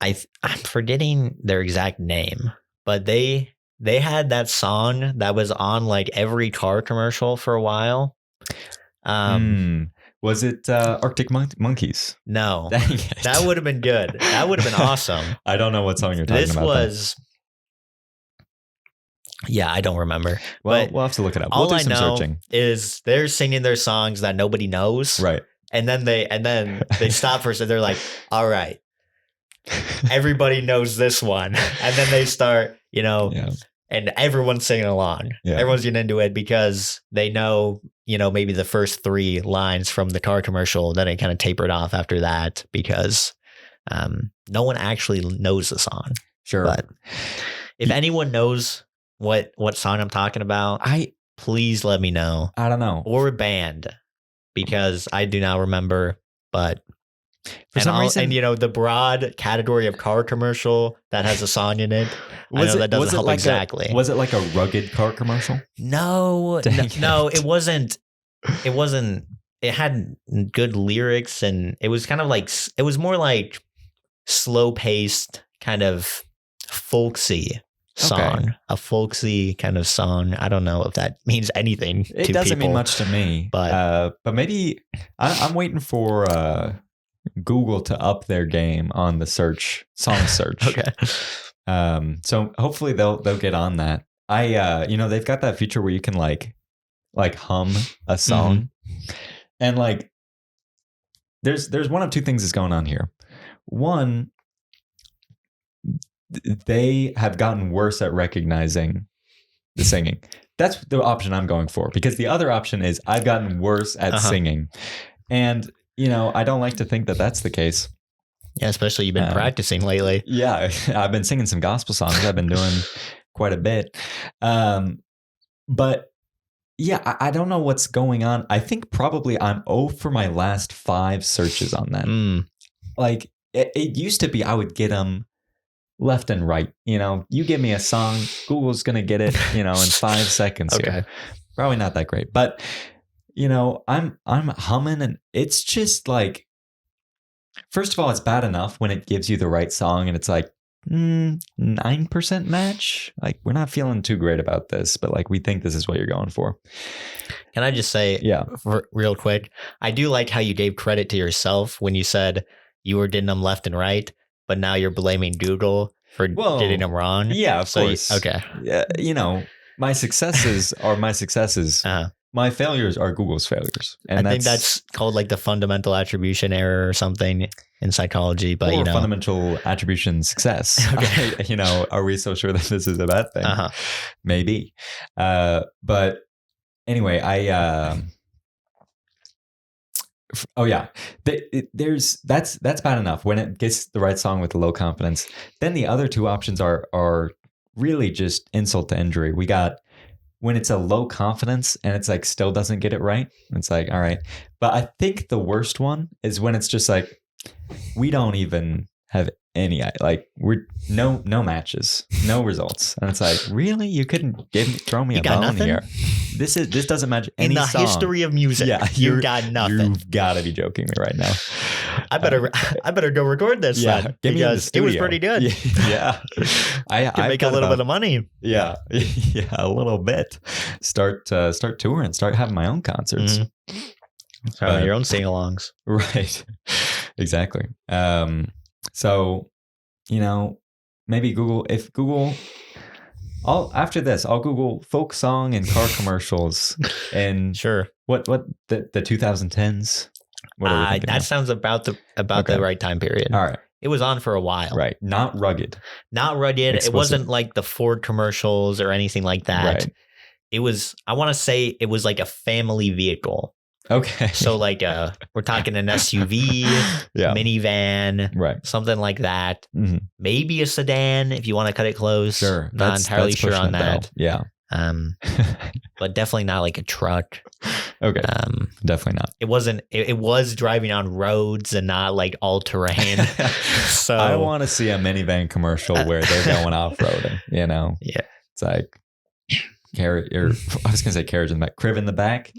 I'm forgetting their exact name, but they had that song that was on like every car commercial for a while. Was it Arctic Monkeys? No. Dang it. That would have been good. That would have been awesome. I don't know what song you're talking about. This was... Yeah, I don't remember. Well, we'll have to look it up. We'll do some searching. Is they're singing their songs that nobody knows. Right. And then they stop for a second. They're like, all right, everybody knows this one. And then they start, and everyone's singing along. Yeah. Everyone's getting into it because they know, maybe the first 3 lines from the car commercial. Then it kind of tapered off after that because no one actually knows the song. Sure. But if anyone knows what song I'm talking about, please let me know. I don't know. Or band, because I do not remember, but For some reason, and the broad category of car commercial that has a song in it. That doesn't help like exactly. Was it like a rugged car commercial? No, it wasn't. It wasn't. It had good lyrics, and it was kind of like it was more like slow paced, kind of folksy song. A folksy kind of song. I don't know if that means anything. It doesn't mean much to me, but maybe I'm waiting for Google to up their game on the song search. Okay. So hopefully they'll get on that. They've got that feature where you can like hum a song, and like there's one of two things that's going on here. One, they have gotten worse at recognizing the singing. That's the option I'm going for, because the other option is I've gotten worse at singing, and I don't like to think that that's the case. Yeah, especially you've been practicing lately. Yeah, I've been singing some gospel songs. I've been doing quite a bit. But yeah, I don't know what's going on. I think probably I'm 0 for my last 5 searches on that. Like it used to be I would get them left and right. You give me a song, Google's going to get it, in 5 seconds. Okay. Here. Probably not that great. But I'm humming, and it's just like, first of all, it's bad enough when it gives you the right song and it's like 9% match. Like, we're not feeling too great about this, but like we think this is what you're going for. Can I just say, real quick, I do like how you gave credit to yourself when you said you were getting them left and right, but now you're blaming Google for getting them wrong. Yeah, of course. Okay. My successes are my successes. My failures are Google's failures. And I think that's called like the fundamental attribution error or something in psychology. But or fundamental attribution success. Okay. Are we so sure that this is a bad thing? Maybe. But anyway, that's bad enough when it gets the right song with the low confidence. Then the other two options are really just insult to injury. We got when it's a low confidence and it's like still doesn't get it right. It's like, all right. But I think the worst one is when it's just like, we don't even have any, like we're no matches, no results. And it's like, really? You couldn't throw me a bone nothing? Here. This doesn't match any song. In the history of music. Yeah, you got nothing. You've got to be joking me right now. I better go record this. Yeah, because it was pretty good. Yeah, I can make a little bit of money. Yeah, a little bit. Start touring. Start having my own concerts. Your own sing-alongs. Right. Exactly. So, maybe Google. If Google. After this, I'll Google folk song and car commercials and sure. What the 2010s? That sounds about the right time period. All right. It was on for a while. Right. Not rugged. Explicit. It wasn't like the Ford commercials or anything like that. Right. It was, I want to say it was like a family vehicle. Okay. So like we're talking an SUV, minivan, right? Something like that. Mm-hmm. Maybe a sedan if you want to cut it close. Sure. Not entirely sure on that. Yeah. But definitely not like a truck. Okay. Definitely not. It wasn't. It was driving on roads and not like all terrain. So I want to see a minivan commercial where they're going off roading. Yeah. It's like carriage, or I was gonna say carriage in the back, crib in the back.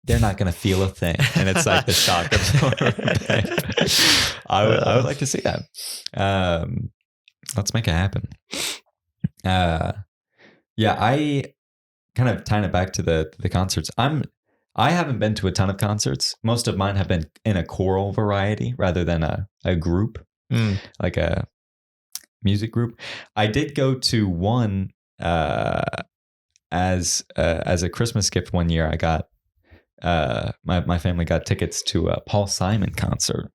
They're not going to feel a thing. And it's like the shock absorber. I would like to see that. Let's make it happen. I kind of tying it back to the concerts. I haven't been to a ton of concerts. Most of mine have been in a choral variety rather than a group, like a music group. I did go to one as a Christmas gift one year. I got my family got tickets to a Paul Simon concert,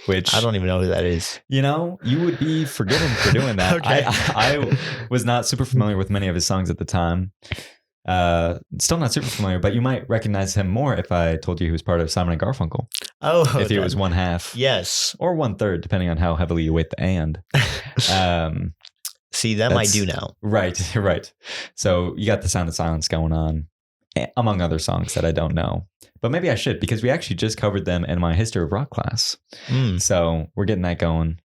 which I don't even know who that is. You would be forgiven for doing that. Okay. I was not super familiar with many of his songs at the time. Still not super familiar, but you might recognize him more if I told you he was part of Simon and Garfunkel. Oh, if he was one half, yes, or 1/3, depending on how heavily you weight the and. See, them I do know. Right. So you got The Sound of Silence going on. among other songs that I don't know. But maybe I should, because we actually just covered them in my History of Rock class. So we're getting that going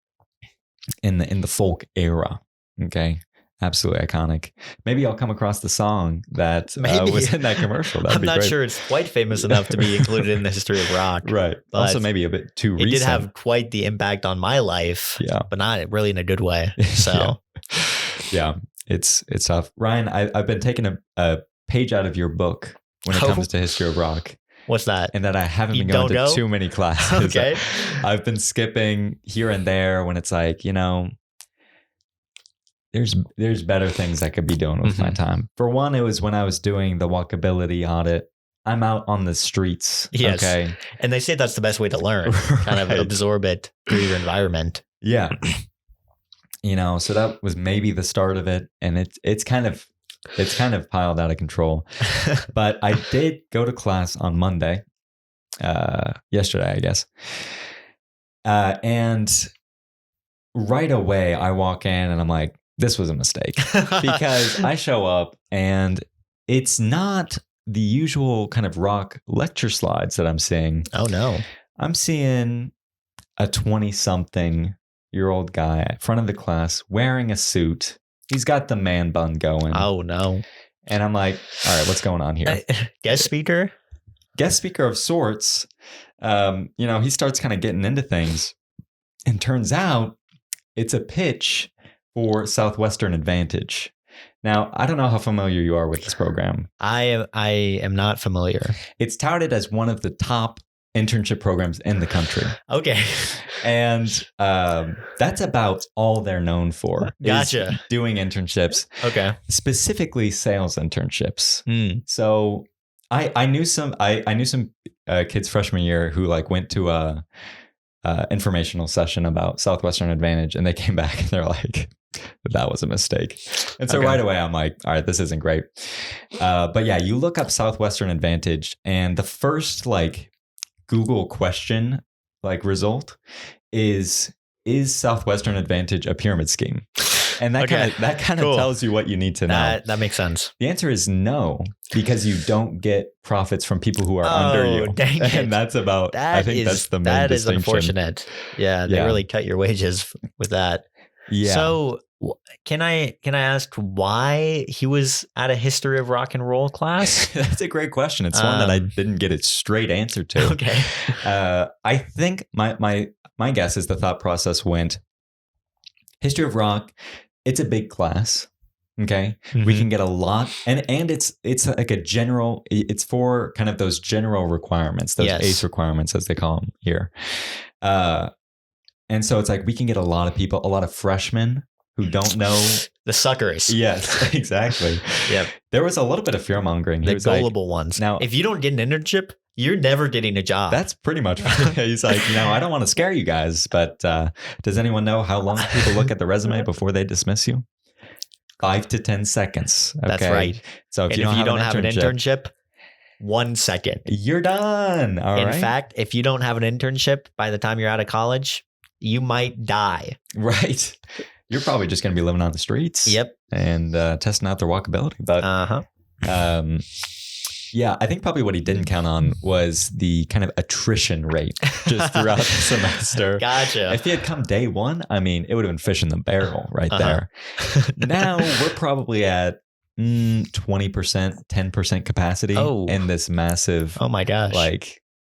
in the folk era. Okay. Absolutely iconic. Maybe I'll come across the song that was in that commercial. That'd I'm be not great. sure it's quite famous enough to be included in the History of Rock. Right. Also maybe a bit too recent. It did have quite the impact on my life, but not really in a good way. So yeah, it's tough. Ryan, I've been taking a page out of your book when it comes to History of Rock. What's that? And that I haven't been going to too many classes. Okay. I've been skipping here and there when it's like, there's better things I could be doing with my time. For one, it was when I was doing the walkability audit. I'm out on the streets. Yes. Okay. And they say that's the best way to learn. Kind of absorb it through your environment. Yeah. So that was maybe the start of it. And it's kind of piled out of control. But I did go to class on Monday, yesterday, I guess. And right away I walk in and I'm like, this was a mistake, because I show up and it's not the usual kind of rock lecture slides that I'm seeing. Oh no. I'm seeing a 20-something-year-old guy at front of the class wearing a suit. He's got the man bun going. Oh no. And I'm like, all right, what's going on here? Guest speaker? Guest speaker of sorts. He starts kind of getting into things, and turns out it's a pitch for Southwestern Advantage. Now, I don't know how familiar you are with this program. I am not familiar. It's touted as one of the top internship programs in the country. Okay. And that's about all they're known for. Gotcha. Doing internships. Okay. Specifically sales internships. So I knew some kids freshman year who went to a informational session about Southwestern Advantage, and they came back and they're like, that was a mistake. And so right away I'm like, all right, this isn't great. But yeah, you look up Southwestern Advantage, and the first Google question result is Southwestern Advantage a pyramid scheme? And that kind of tells you what you need to know. That makes sense. The answer is no, because you don't get profits from people who are under you. Dang it. And that's about, I think that's the main distinction. That is unfortunate. Yeah, they really cut your wages with that. Yeah. So can I ask why he was at a History of Rock and Roll class? That's a great question. It's one that I didn't get a straight answer to. Okay. I think my guess is the thought process went, History of Rock, it's a big class. Okay. Mm-hmm. We can get a lot. And it's like a general, it's for kind of those general requirements, those ACE requirements as they call them here. And so it's like we can get a lot of people, a lot of freshmen who don't know. The suckers. Yes, exactly. Yep. There was a little bit of fear mongering. The gullible ones. Now, if you don't get an internship, you're never getting a job. That's pretty much he's like, I don't want to scare you guys, but does anyone know how long people look at the resume before they dismiss you? 5 to 10 seconds. Okay? That's right. So if you don't have an internship, 1 second. You're done. All right. In fact, if you don't have an internship by the time you're out of college, you might die. Right. You're probably just going to be living on the streets. Yep. And testing out their walkability. But yeah, I think probably what he didn't count on was the kind of attrition rate just throughout the semester. Gotcha. If he had come day one, it would have been fish in the barrel right there. Now we're probably at 20%, 10% capacity in this massive. Oh my gosh.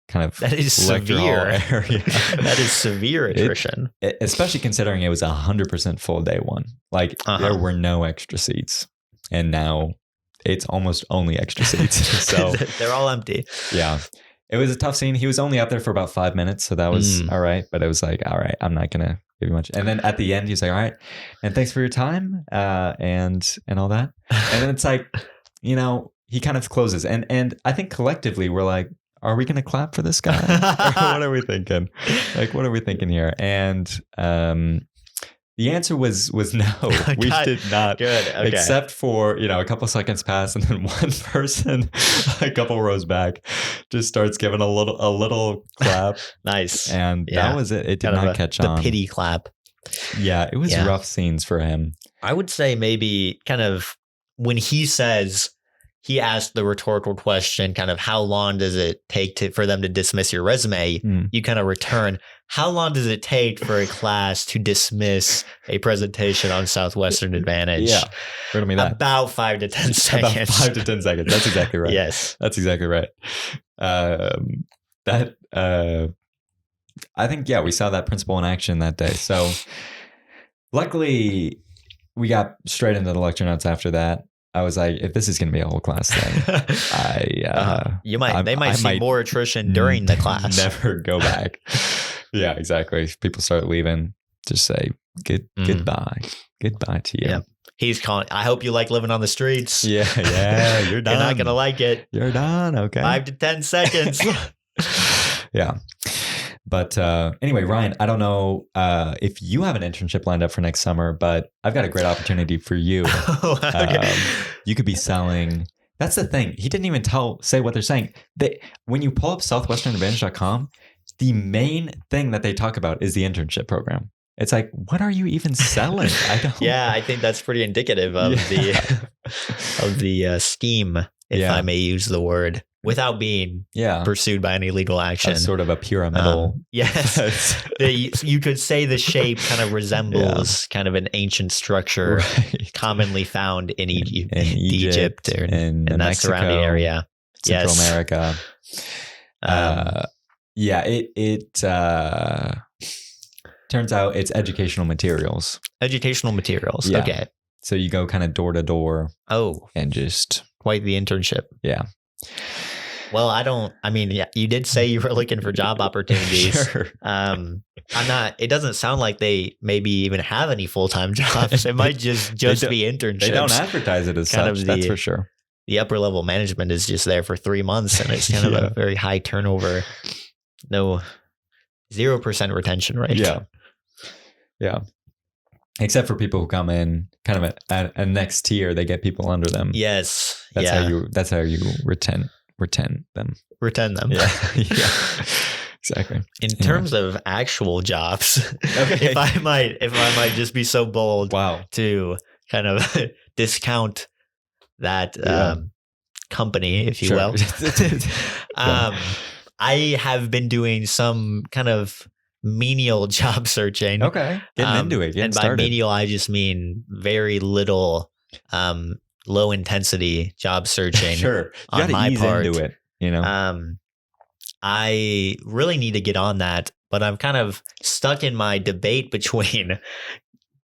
Kind of that is severe. That is severe attrition. Especially considering it was 100% full day one. There were no extra seats. And now it's almost only extra seats. So they're all empty. Yeah. It was a tough scene. He was only out there for about 5 minutes. So that was all right. But it was like, all right, I'm not going to give you much. And then at the end, he's like, all right. And thanks for your time. And all that. And then it's like, he kind of closes. And I think collectively we're like, are we going to clap for this guy? Or what are we thinking? What are we thinking here? And the answer was no. We did not. Good. Okay. Except for, a couple seconds pass, and then one person a couple rows back just starts giving a little clap. Nice. And that was it. It did not catch on. The pity clap. Yeah, it was rough scenes for him. I would say maybe kind of when he says he asked the rhetorical question, kind of how long does it take for them to dismiss your resume? You kind of return, how long does it take for a class to dismiss a presentation on Southwestern Advantage? Yeah. Riddle me that. About 5 to 10 seconds. About 5 to 10 seconds. That's exactly right. Yes. That's exactly right. I think, we saw that principle in action that day. So luckily we got straight into the lecture notes after that. I was like, if this is going to be a whole class thing, they might see more attrition during the class. Never go back. Yeah, exactly. If people start leaving, just say goodbye to you. Yeah. He's calling. I hope you like living on the streets. Yeah, you're done. You're not going to like it. You're done. Okay. 5 to 10 seconds. Yeah. But anyway, Ryan, I don't know if you have an internship lined up for next summer, but I've got a great opportunity for you. Okay. You could be selling. That's the thing. He didn't even say what they're saying. When you pull up southwesternadvantage.com, the main thing that they talk about is the internship program. It's like, what are you even selling? I think that's pretty indicative of the scheme, if I may use the word. Without being pursued by any legal action. Sort of a pyramidal. Yes. You could say the shape kind of resembles kind of an ancient structure commonly found in Egypt or in that Mexico, surrounding area. Central America. It turns out it's educational materials. Educational materials. Yeah. Okay. So you go kind of door to door. Oh. And just. Quite the internship. Yeah. Well, you did say you were looking for job opportunities. Sure. It doesn't sound like they maybe even have any full-time jobs. It might just be internships. They don't advertise it as such, that's for sure. The upper level management is just there for 3 months and it's kind of a very high turnover. No, 0% retention rate. Yeah. Yeah. Except for people who come in kind of at a next tier, they get people under them. Yes. That's how you retain them. Retain them. Yeah. Yeah. Exactly. In terms of actual jobs, if I might just be so bold to kind of discount that company, if you will. I have been doing some kind of menial job searching. Okay. Getting into it. And by menial, I just mean very little low intensity job searching. Sure. You on my ease part. Into it, you know. I really need to get on that, but I'm kind of stuck in my debate between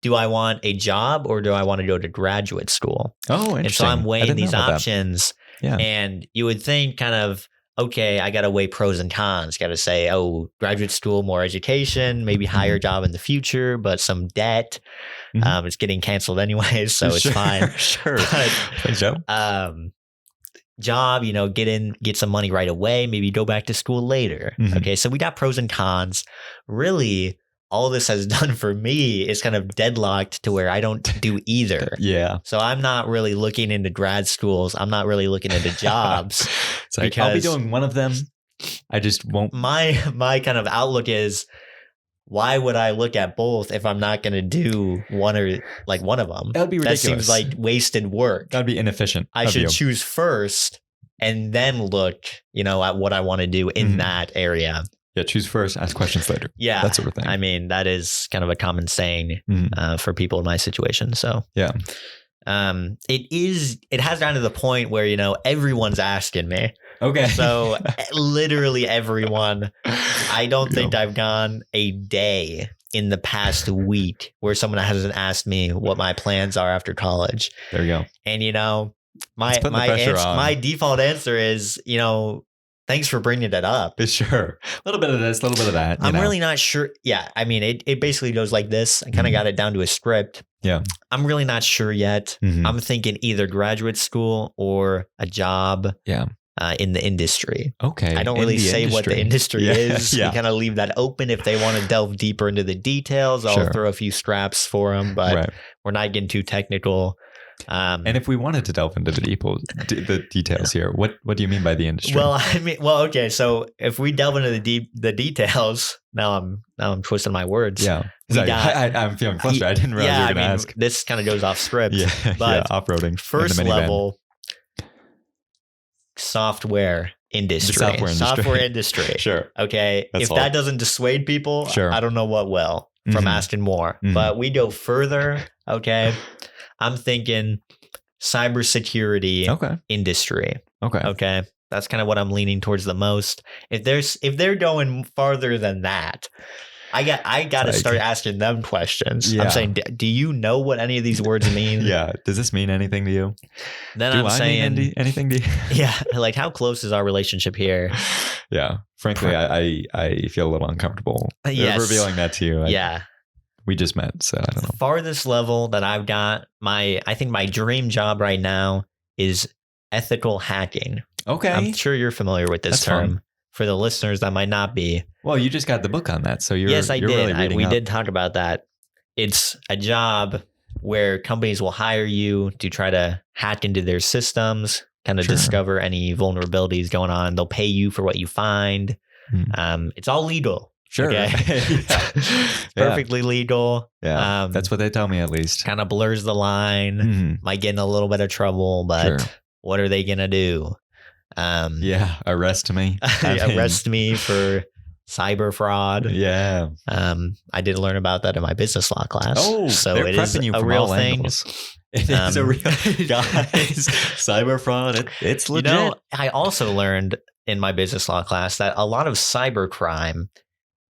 do I want a job or do I want to go to graduate school? Oh, interesting. And so I'm weighing these options. Yeah. And you would think kind of, okay, I got to weigh pros and cons. Got to say, graduate school, more education, maybe higher job in the future, but some debt. It's getting canceled anyways, so it's fine. Sure. But, job, get some money right away, maybe go back to school later. Okay, so we got pros and cons. Really, all this has done for me is kind of deadlocked to where I don't do either. Yeah. So I'm not really looking into grad schools. I'm not really looking into jobs. It's like, I'll be doing one of them. I just won't. My kind of outlook is, why would I look at both if I'm not going to do one of them? That would be ridiculous. That seems like wasted work. That'd be inefficient. I should choose first and then look, at what I want to do in that area. Yeah, choose first, ask questions later. Yeah. That sort of thing. I mean, that is kind of a common saying for people in my situation. So yeah. It has gotten to the point where, everyone's asking me. Okay. So literally everyone. I don't think I've gone a day in the past week where someone hasn't asked me what my plans are after college. There you go. And my default answer is, thanks for bringing that up. Sure. A little bit of this, a little bit of that. I'm really not sure. Yeah. I mean, it basically goes like this. I kind of got it down to a script. Yeah. I'm really not sure yet. I'm thinking either graduate school or a job. Yeah. In the industry. Okay. I don't really say what the industry is. Yeah. We kind of leave that open. If they want to delve deeper into the details, I'll throw a few scraps for them, but we're not getting too technical. And if we wanted to delve into the details here, what do you mean by the industry? Okay. So if we delve into the details, now I'm twisting my words. Yeah. I'm feeling flustered. I didn't realize you were going to ask. This kind of goes off script. Yeah. But off-roading. First level, software industry. Software industry. Sure. Okay. That's if that doesn't dissuade people, sure. I don't know what will from asking more. But we go further. Okay. I'm thinking cybersecurity industry. Okay. That's kind of what I'm leaning towards the most. If they're going farther than that, I got to start asking them questions. Yeah. I'm saying, do you know what any of these words mean? Yeah. Does this mean anything to you? Then I'm saying mean anything to you? Yeah. Like, how close is our relationship here? Yeah. Frankly, I feel a little uncomfortable revealing that to you. We just met, so I don't know. The farthest level that I've got, I think my dream job right now is ethical hacking. Okay. I'm sure you're familiar with this term. Fun. For the listeners that might not be. Well, you just got the book on that, so you're Yes, I you're did. Really we did talk about that. It's a job where companies will hire you to try to hack into their systems, kind of discover any vulnerabilities going on. They'll pay you for what you find. It's all legal. Sure. Okay. Perfectly legal. Yeah. That's what they tell me, at least. Kind of blurs the line. Might get in a little bit of trouble, but what are they going to do? Arrest me. Arrest me for cyber fraud. Yeah. I did learn about that in my business law class. Oh, so it is a real thing. It is a real guys. Cyber fraud. It's legit. You know, I also learned in my business law class that a lot of cyber crime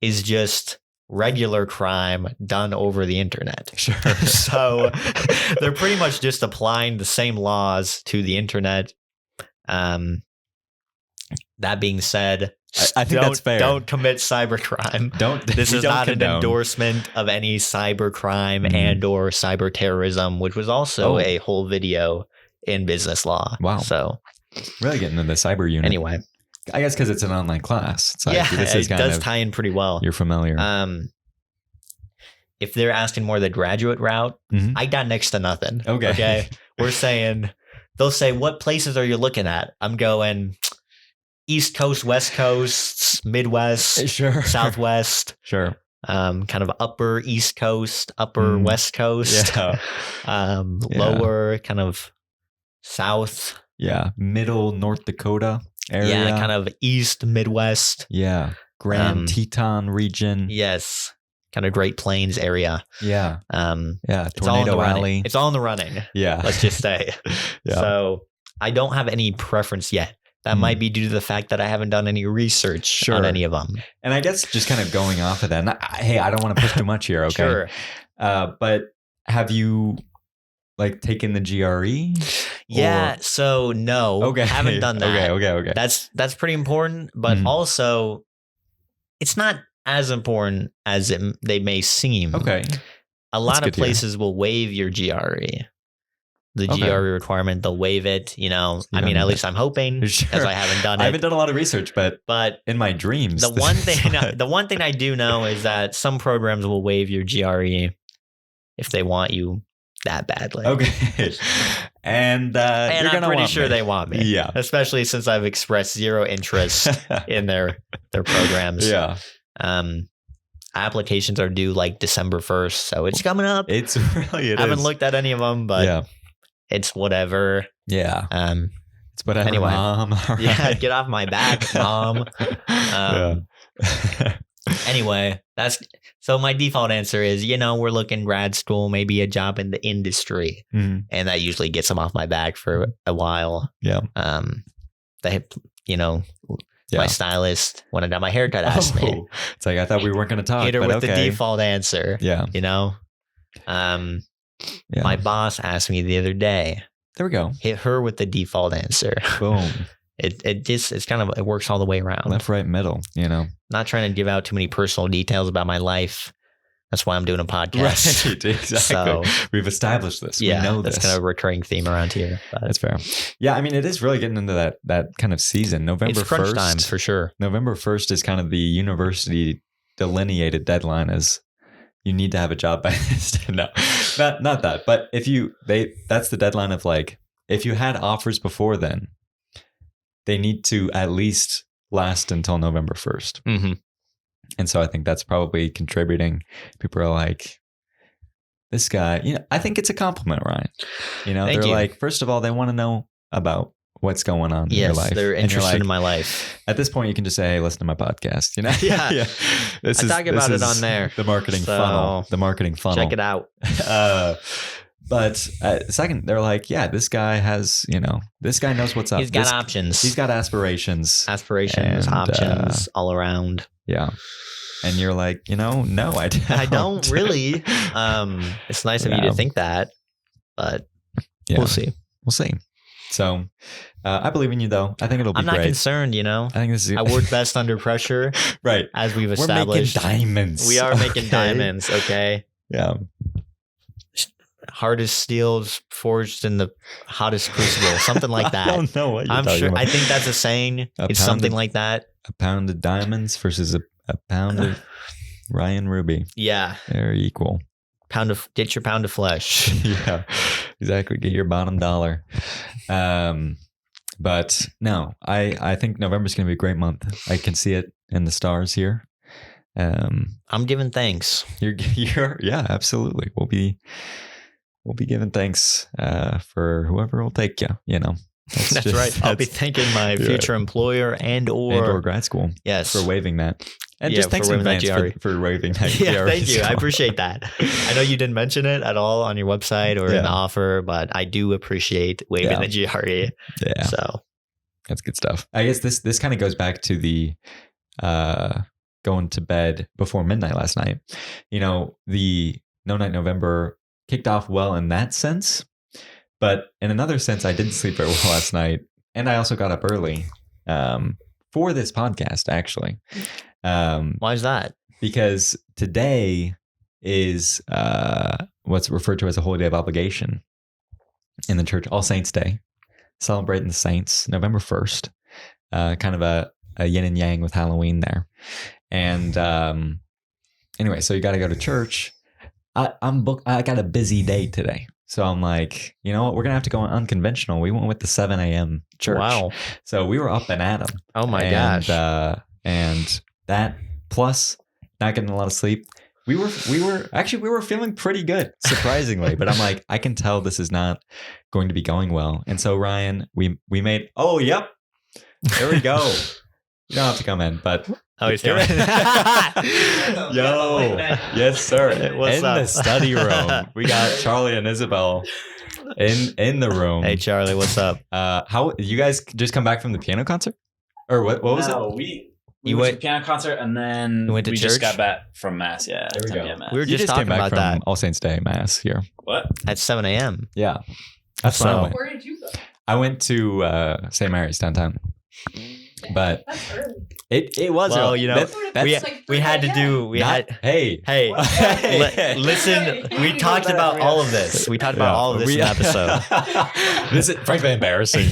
is just regular crime done over the internet. Sure. So they're pretty much just applying the same laws to the internet. That being said, I think that's fair. Don't commit cybercrime. This is not an endorsement of any cybercrime and or cyber terrorism, which was also a whole video in business law. Wow. So really getting into the cyber unit. Anyway, I guess because it's an online class. It's like, it does tie in pretty well. You're familiar. If they're asking more the graduate route, I got next to nothing. Okay. We're saying, they'll say, what places are you looking at? I'm going East Coast, West Coast, Midwest, Southwest. Sure. Kind of upper East Coast, upper West Coast. Yeah. Lower kind of South. Yeah. Middle North Dakota area. Yeah. Kind of East Midwest. Yeah. Grand Teton region. Yes. Kind of Great Plains area. Yeah. Tornado Alley. It's all in the running. Yeah. Let's just say. So I don't have any preference yet. That might be due to the fact that I haven't done any research on any of them. And I guess just kind of going off of that, hey, I don't want to push too much here, okay? Sure. But have you taken the GRE? Yeah, so no. Okay. Haven't done that. Okay. That's pretty important, but also it's not as important as they may seem. Okay. A lot of places will waive your GRE. The GRE requirement, they'll waive it. I mean, at least I'm hoping, as I haven't done it. I haven't done a lot of research, but in my dreams, the one thing I do know is that some programs will waive your GRE if they want you that badly. Okay, and I'm pretty sure they want me. Yeah, especially since I've expressed zero interest in their programs. Yeah. Applications are due December 1st, so it's coming up. It's really. I haven't looked at any of them, but it's whatever. Yeah. It's whatever. Anyway, Mom. Right. Yeah, get off my back, Mom. Anyway, so my default answer is, we're looking grad school, maybe a job in the industry, and that usually gets them off my back for a while. Yeah. My stylist, when I got my haircut, asked me. It's I thought we weren't going to talk. Hit her with the default answer. Yeah. My boss asked me the other day. There we go. Hit her with the default answer. Boom. It works all the way around. Left, right, middle. Not trying to give out too many personal details about my life. That's why I'm doing a podcast. Right, exactly. So, we've established this. Yeah, we know that's kind of a recurring theme around here. That's fair. Yeah, I mean, it is really getting into that kind of season. November 1st. It's crunch time for sure. November 1st is kind of the university delineated deadline as you need to have a job by this. No, not that. But that's the deadline of if you had offers before then, they need to at least last until November 1st. Mm-hmm. And so I think that's probably contributing. People are like, this guy, I think it's a compliment, Ryan. They're like, first of all, they want to know about what's going on in your life. They're interested in my life. At this point, you can just say, hey, listen to my podcast. Yeah. I talk about it on there. The marketing funnel. The marketing funnel. Check it out. But second, they're like, yeah, this guy has, this guy knows what's up. He's got options. He's got aspirations. And, options all around. Yeah. And you're like, no, I don't. I don't really. It's nice of you to think that, but we'll see. We'll see. So I believe in you, though. I think it'll be great. I'm not concerned, I think this is... I work best under pressure. Right. As we've established. We're making diamonds. We are making diamonds, okay? Yeah. Hardest steels forged in the hottest crucible. Something like that. I don't know what you're talking about. I think that's a saying. It's something like that. A pound of diamonds versus a pound of Ryan Ruby. Yeah. They're equal. Get your pound of flesh. Yeah, exactly. Get your bottom dollar. But no, I think November's going to be a great month. I can see it in the stars here. I'm giving thanks. Yeah, absolutely. We'll be giving thanks for whoever will take you. That's right. I'll be thanking my future employer and or grad school. Yes, for waiving that. And just thanks in advance for waiving that. Yeah, thank you. I appreciate that. I know you didn't mention it at all on your website or in the offer, but I do appreciate waiving the GRE. Yeah. So that's good stuff. I guess this kind of goes back to the going to bed before midnight last night. The No Night November kicked off well in that sense. But in another sense, I didn't sleep very well last night. And I also got up early for this podcast, actually. Why is that? Because today is what's referred to as a holy day of obligation in the church, All Saints Day, celebrating the saints, November 1st, kind of a yin and yang with Halloween there. And anyway, so you got to go to church. I'm booked. I got a busy day today. So I'm like, you know what? We're going to have to go unconventional. We went with the 7 a.m. church. Wow. So we were up and at 'em. Oh my gosh. And that plus not getting a lot of sleep. We were feeling pretty good, surprisingly. But I'm like, I can tell this is not going to be going well. And so Ryan, we made, yep. There we go. You don't have to come in, but... Oh, he's coming. Yo. Yes, sir. What's up? The study room. We got Charlie and Isabelle in the room. Hey, Charlie, what's up? How you guys just come back from the piano concert? Or what was it? No, we went to the piano concert and then we just got back from Mass. Yeah. There we go. Mass. We were just talking about that. All Saints Day Mass here. What? At 7 a.m. Yeah. That's when I went. Where did you go? I went to St. Mary's downtown. But that's early. It was well, early. We had to do hey listen, we talked about all of this. We talked about all of this in the episode. This is frankly embarrassing.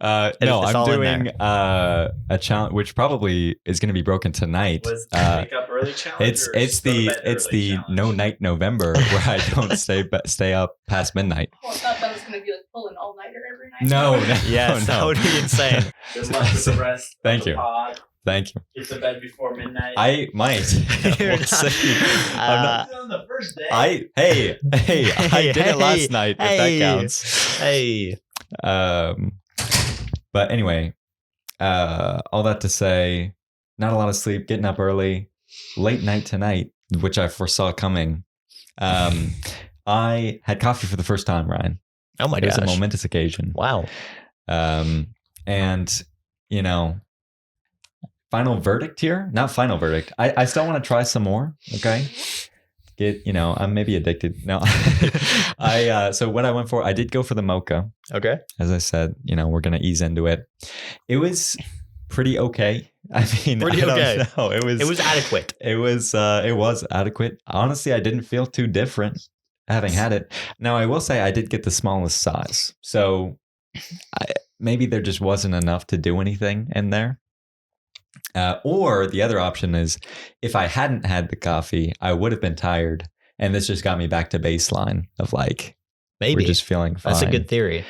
I'm doing a challenge which probably is going to be broken tonight. Was the wake up early challenge? It's the challenge? No Night November where I don't stay up past midnight. Oh, I thought that was going to be like pulling all nighter every night. No. Yes, that would be insane. Good luck with the rest. Thank you. Thank you. Get to bed before midnight. I might. We'll see. On the first day. I did it last night. If that counts. Hey. But anyway, all that to say, not a lot of sleep, getting up early, late night tonight, which I foresaw coming. I had coffee for the first time, Ryan. Oh my gosh. It was a momentous occasion. Wow. And, final verdict here. Not final verdict. I still want to try some more. Okay. I'm maybe addicted. No. So what I went for, I did go for the mocha. Okay. As I said, we're going to ease into it. It was pretty okay. I mean, pretty okay. No, it was adequate. It was adequate. Honestly, I didn't feel too different having had it. Now, I will say I did get the smallest size. So maybe there just wasn't enough to do anything in there. Or the other option is if I hadn't had the coffee, I would have been tired. And this just got me back to baseline of maybe we're just feeling fine. That's a good theory.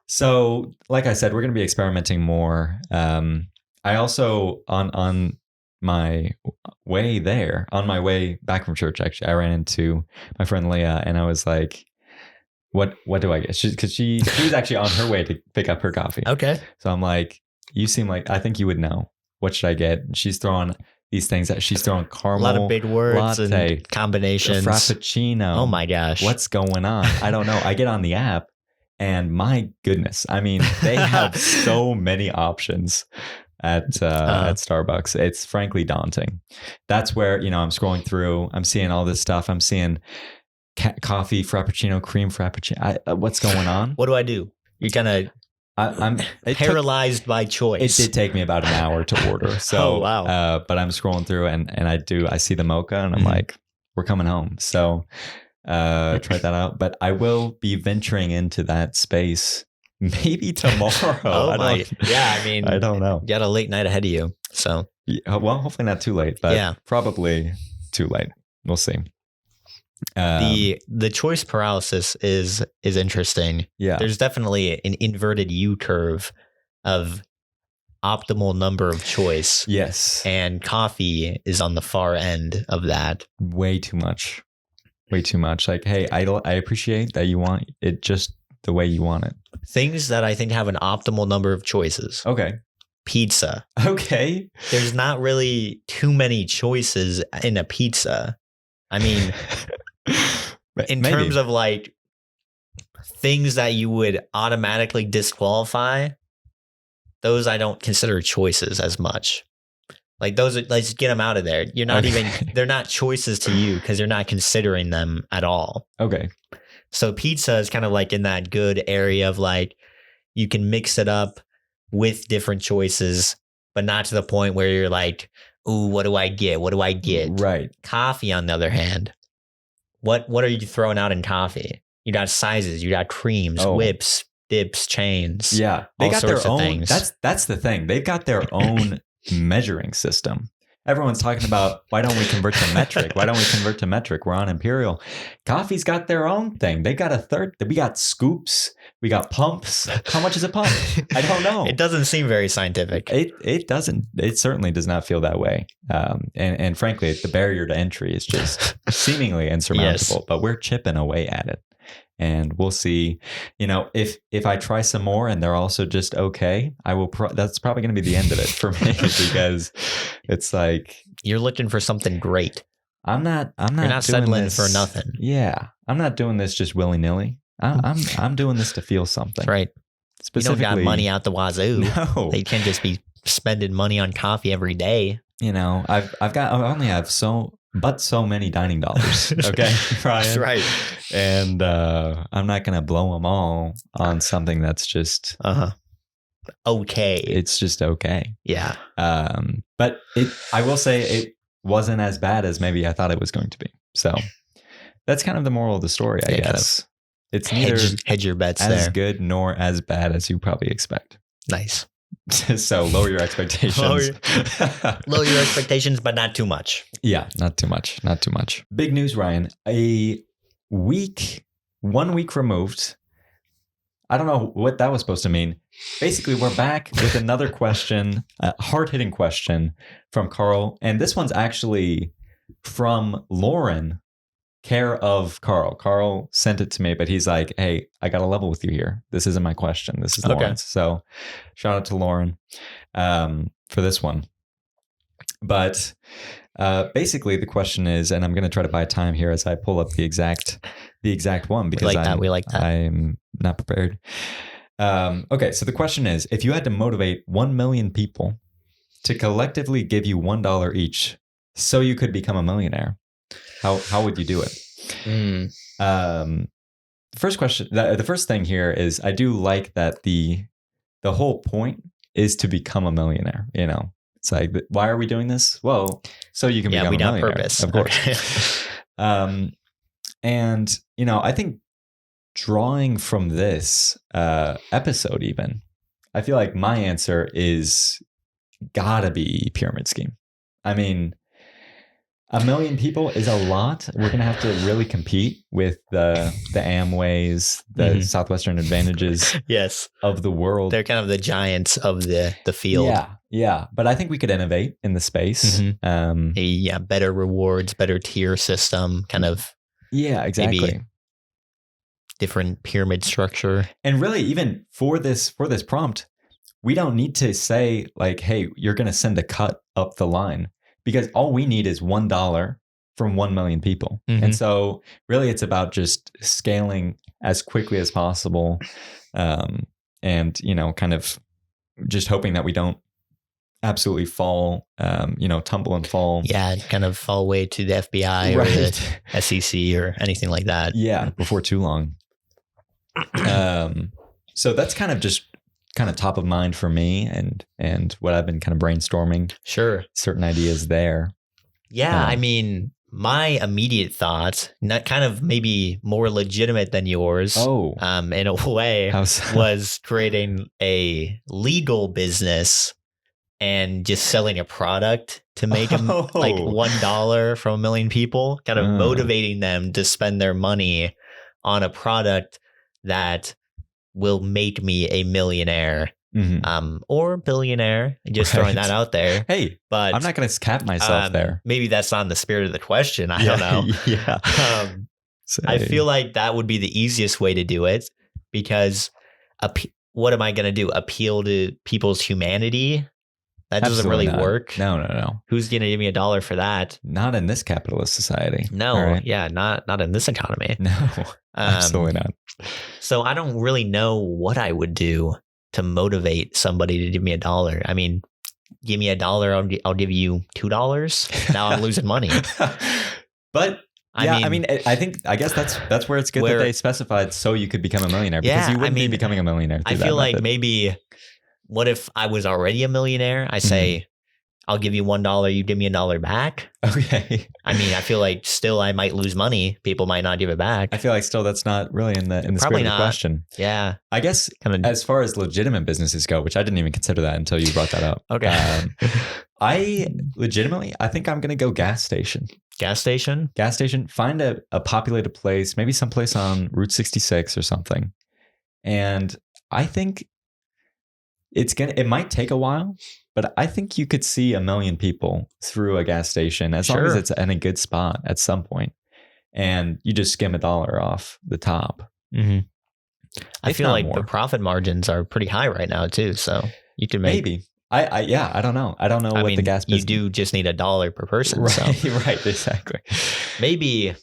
So like I said, we're going to be experimenting more. I also, on my way there, on my way back from church, actually, I ran into my friend Leah and I was like, what do I get? Because she was actually on her way to pick up her coffee. Okay. So I'm like, you seem like, I think you would know. What should I get? And she's throwing these things that she's throwing caramel. A lot of big words latte, and combinations. Frappuccino. Oh my gosh. What's going on? I don't know. I get on the app and my goodness, I mean, they have so many options at Starbucks. It's frankly daunting. That's where, I'm scrolling through, I'm seeing all this stuff. I'm seeing coffee, frappuccino, cream frappuccino. What's going on? What do I do? You're kind of I'm paralyzed by choice. It did take me about an hour to order. So, wow. But I'm scrolling through and I see the mocha and I'm like, we're coming home. So try that out. But I will be venturing into that space maybe tomorrow. Yeah, I mean, I don't know. You got a late night ahead of you. So, yeah, well, hopefully not too late, but probably too late. We'll see. The choice paralysis is interesting. Yeah, there's definitely an inverted U curve of optimal number of choice. Yes, and coffee is on the far end of that. Way too much. Like, hey, I appreciate that you want it just the way you want it. Things that I think have an optimal number of choices. Okay. Pizza. Okay. There's not really too many choices in a pizza. I mean, in terms of like things that you would automatically disqualify, those I don't consider choices as much. Like those, let's get them out of there. You're not even, they're not choices to you because you're not considering them at all. Okay. So pizza is kind of like in that good area of like, you can mix it up with different choices, but not to the point where you're like, ooh, what do I get? What do I get? Right. Coffee, on the other hand, what are you throwing out in coffee? You got sizes, you got creams, whips, dips, chains. Yeah. They got their own things. That's the thing. They've got their own measuring system. Everyone's talking about, why don't we convert to metric? We're on imperial. Coffee's got their own thing. They got a third. We got scoops. We got pumps. How much is a pump? I don't know. It doesn't seem very scientific. It doesn't. It certainly does not feel that way. And frankly, the barrier to entry is just seemingly insurmountable. Yes. But we're chipping away at it. And we'll see, if I try some more and they're also just okay, I will. That's probably going to be the end of it for me because it's like you're looking for something great. I'm not. You're not settling for nothing. Yeah, I'm not doing this just willy nilly. I'm doing this to feel something. That's right. Specifically, you don't got money out the wazoo. No, they can't just be spending money on coffee every day. I only have so many dining dollars. Okay, Ryan. That's right. And I'm not going to blow them all on something that's just okay. It's just okay. Yeah. But I will say it wasn't as bad as maybe I thought it was going to be. So that's kind of the moral of the story, I guess. It's neither hedge your bets as there. good nor as bad as you probably expect. Nice. So lower your expectations. Lower your expectations, but not too much. Yeah, not too much. Not too much. Big news, Ryan. 1 week removed. I don't know what that was supposed to mean. Basically, we're back with another question, a hard-hitting question from Carl. And this one's actually from Lauren, care of Carl. Carl sent it to me, but he's like, hey, I got to level with you here. This isn't my question. This is Lauren's. So shout out to Lauren for this one. But basically the question is, and I'm going to try to buy time here as I pull up the exact one because we like that. I'm not prepared. Okay. So the question is, if you had to motivate 1 million people to collectively give you $1 each so you could become a millionaire, how would you do it? The first question, the first thing here is I do like that the whole point is to become a millionaire. It's like, why are we doing this? Well, so you can become a millionaire. Yeah, we got purpose, of course. And I think drawing from this episode, even I feel like my answer is gotta be pyramid scheme. I mean, 1 million people is a lot. We're going to have to really compete with the Amways, the Southwestern Advantages of the world. They're kind of the giants of the field. Yeah. But I think we could innovate in the space. Better rewards, better tier system, kind of. Yeah, exactly. Maybe different pyramid structure. And really, even for this prompt, we don't need to say like, hey, you're going to send a cut up the line, because all we need is $1 from 1 million people. And so really it's about just scaling as quickly as possible. And, kind of just hoping that we don't absolutely fall, tumble and fall. Yeah, kind of fall away to the FBI or the SEC or anything like that. Yeah, before too long. So that's kind of top of mind for me and what I've been kind of brainstorming. Sure. Certain ideas there. Yeah, I mean, my immediate thoughts, not kind of maybe more legitimate than yours, in a way, was creating a legal business and just selling a product to make them like $1 from 1 million people, kind of motivating them to spend their money on a product that will make me a millionaire. Or billionaire, just throwing that out there. Hey, but I'm not going to cap myself there. Maybe that's not the spirit of the question. I don't know. Yeah. I feel like that would be the easiest way to do it, because what am I going to do? Appeal to people's humanity? That doesn't really work. No. Who's going to give me $1 for that? Not in this capitalist society. No. Right? Yeah. Not in this economy. No, absolutely not. So I don't really know what I would do to motivate somebody to give me $1. I mean, give me $1, I'll give you $2. Now I'm losing money. But I guess that's where it's good that they specified so you could become a millionaire, because you wouldn't be becoming a millionaire. I feel like maybe, what if I was already a millionaire? I say, I'll give you $1, you give me $1 back. Okay. I mean, I feel like still I might lose money. People might not give it back. I feel like still that's not really in the spirit of the question. Yeah. I guess as far as legitimate businesses go, which I didn't even consider that until you brought that up. Okay. I think I'm going to go gas station. Gas station? Gas station. Find a populated place, maybe someplace on Route 66 or something. And I think it might take a while, but I think you could see 1 million people through a gas station as long as it's in a good spot at some point, and you just skim $1 off the top. I feel like the profit margins are pretty high right now too, so you can make maybe. I don't know. I don't know what the gas business. You do just need $1 per person, right? So. Right, exactly. Maybe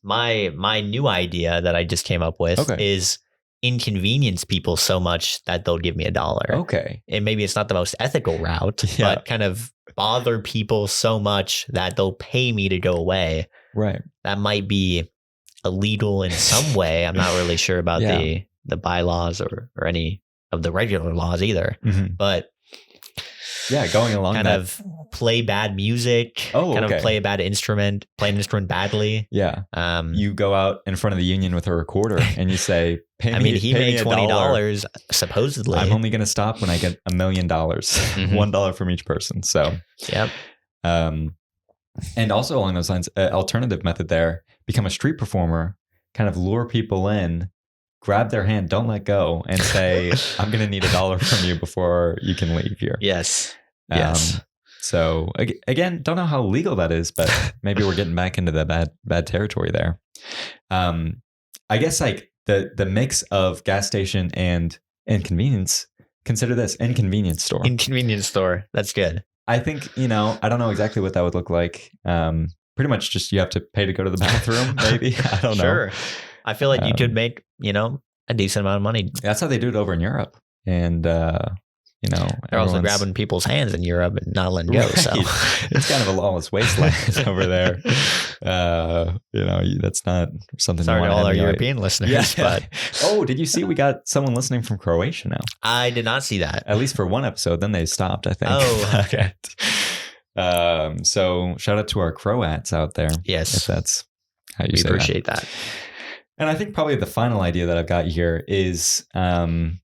my new idea that I just came up with is inconvenience people so much that they'll give me $1. Okay. And maybe it's not the most ethical route, but kind of bother people so much that they'll pay me to go away. Right. That might be illegal in some way. I'm not really sure about the bylaws or any of the regular laws either. But going along kind of play bad music, of play a bad instrument, play an instrument badly. Yeah. You go out in front of the union with a recorder and you say, he made $20 supposedly. I'm only going to stop when I get $1 million, $1 from each person. So, yep. And also along those lines, alternative method there, become a street performer, kind of lure people in, grab their hand, don't let go, and say, I'm going to need $1 from you before you can leave here. Yes. So again, don't know how legal that is, but maybe we're getting back into the bad territory there. I guess like the mix of gas station and convenience, consider this inconvenience store. Inconvenience store. That's good. I think, I don't know exactly what that would look like. Pretty much just you have to pay to go to the bathroom, maybe. I don't know. Sure. I feel like you could make, a decent amount of money. That's how they do it over in Europe. And, they're also grabbing people's hands in Europe and not letting go. So it's kind of a lawless wasteland over there. That's not something. Sorry to all our European listeners. But did you see we got someone listening from Croatia now? I did not see that. At least for one episode. Then they stopped, I think. Oh, okay. So shout out to our Croats out there. Yes, if that's how you say appreciate that. And I think probably the final idea that I've got here is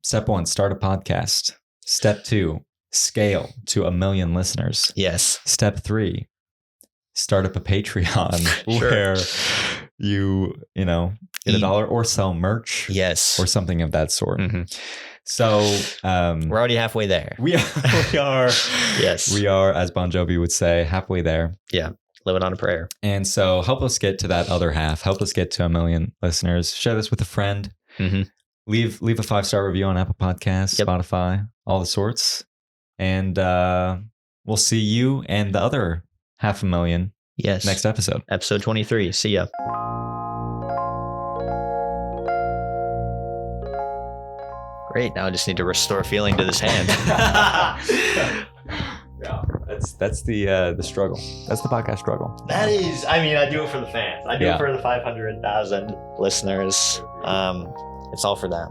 step 1, start a podcast. Step 2, scale to 1 million listeners. Yes. Step 3, start up a Patreon where you get $1 or sell merch. Yes. Or something of that sort. So we're already halfway there. We are. Yes. We are, as Bon Jovi would say, halfway there. Yeah. living on a prayer. And so help us get to that other half. Help us get to 1 million listeners. Share this with a friend. Mm-hmm. Leave a 5-star review on Apple Podcasts, Spotify, all the sorts. And we'll see you and the other 500,000 next episode. Episode 23. See ya. Great. Now I just need to restore feeling to this hand. Yeah, that's the struggle. That's the podcast struggle. That is. I mean, I do it for the fans. I do it for the 500,000 listeners. It's all for them.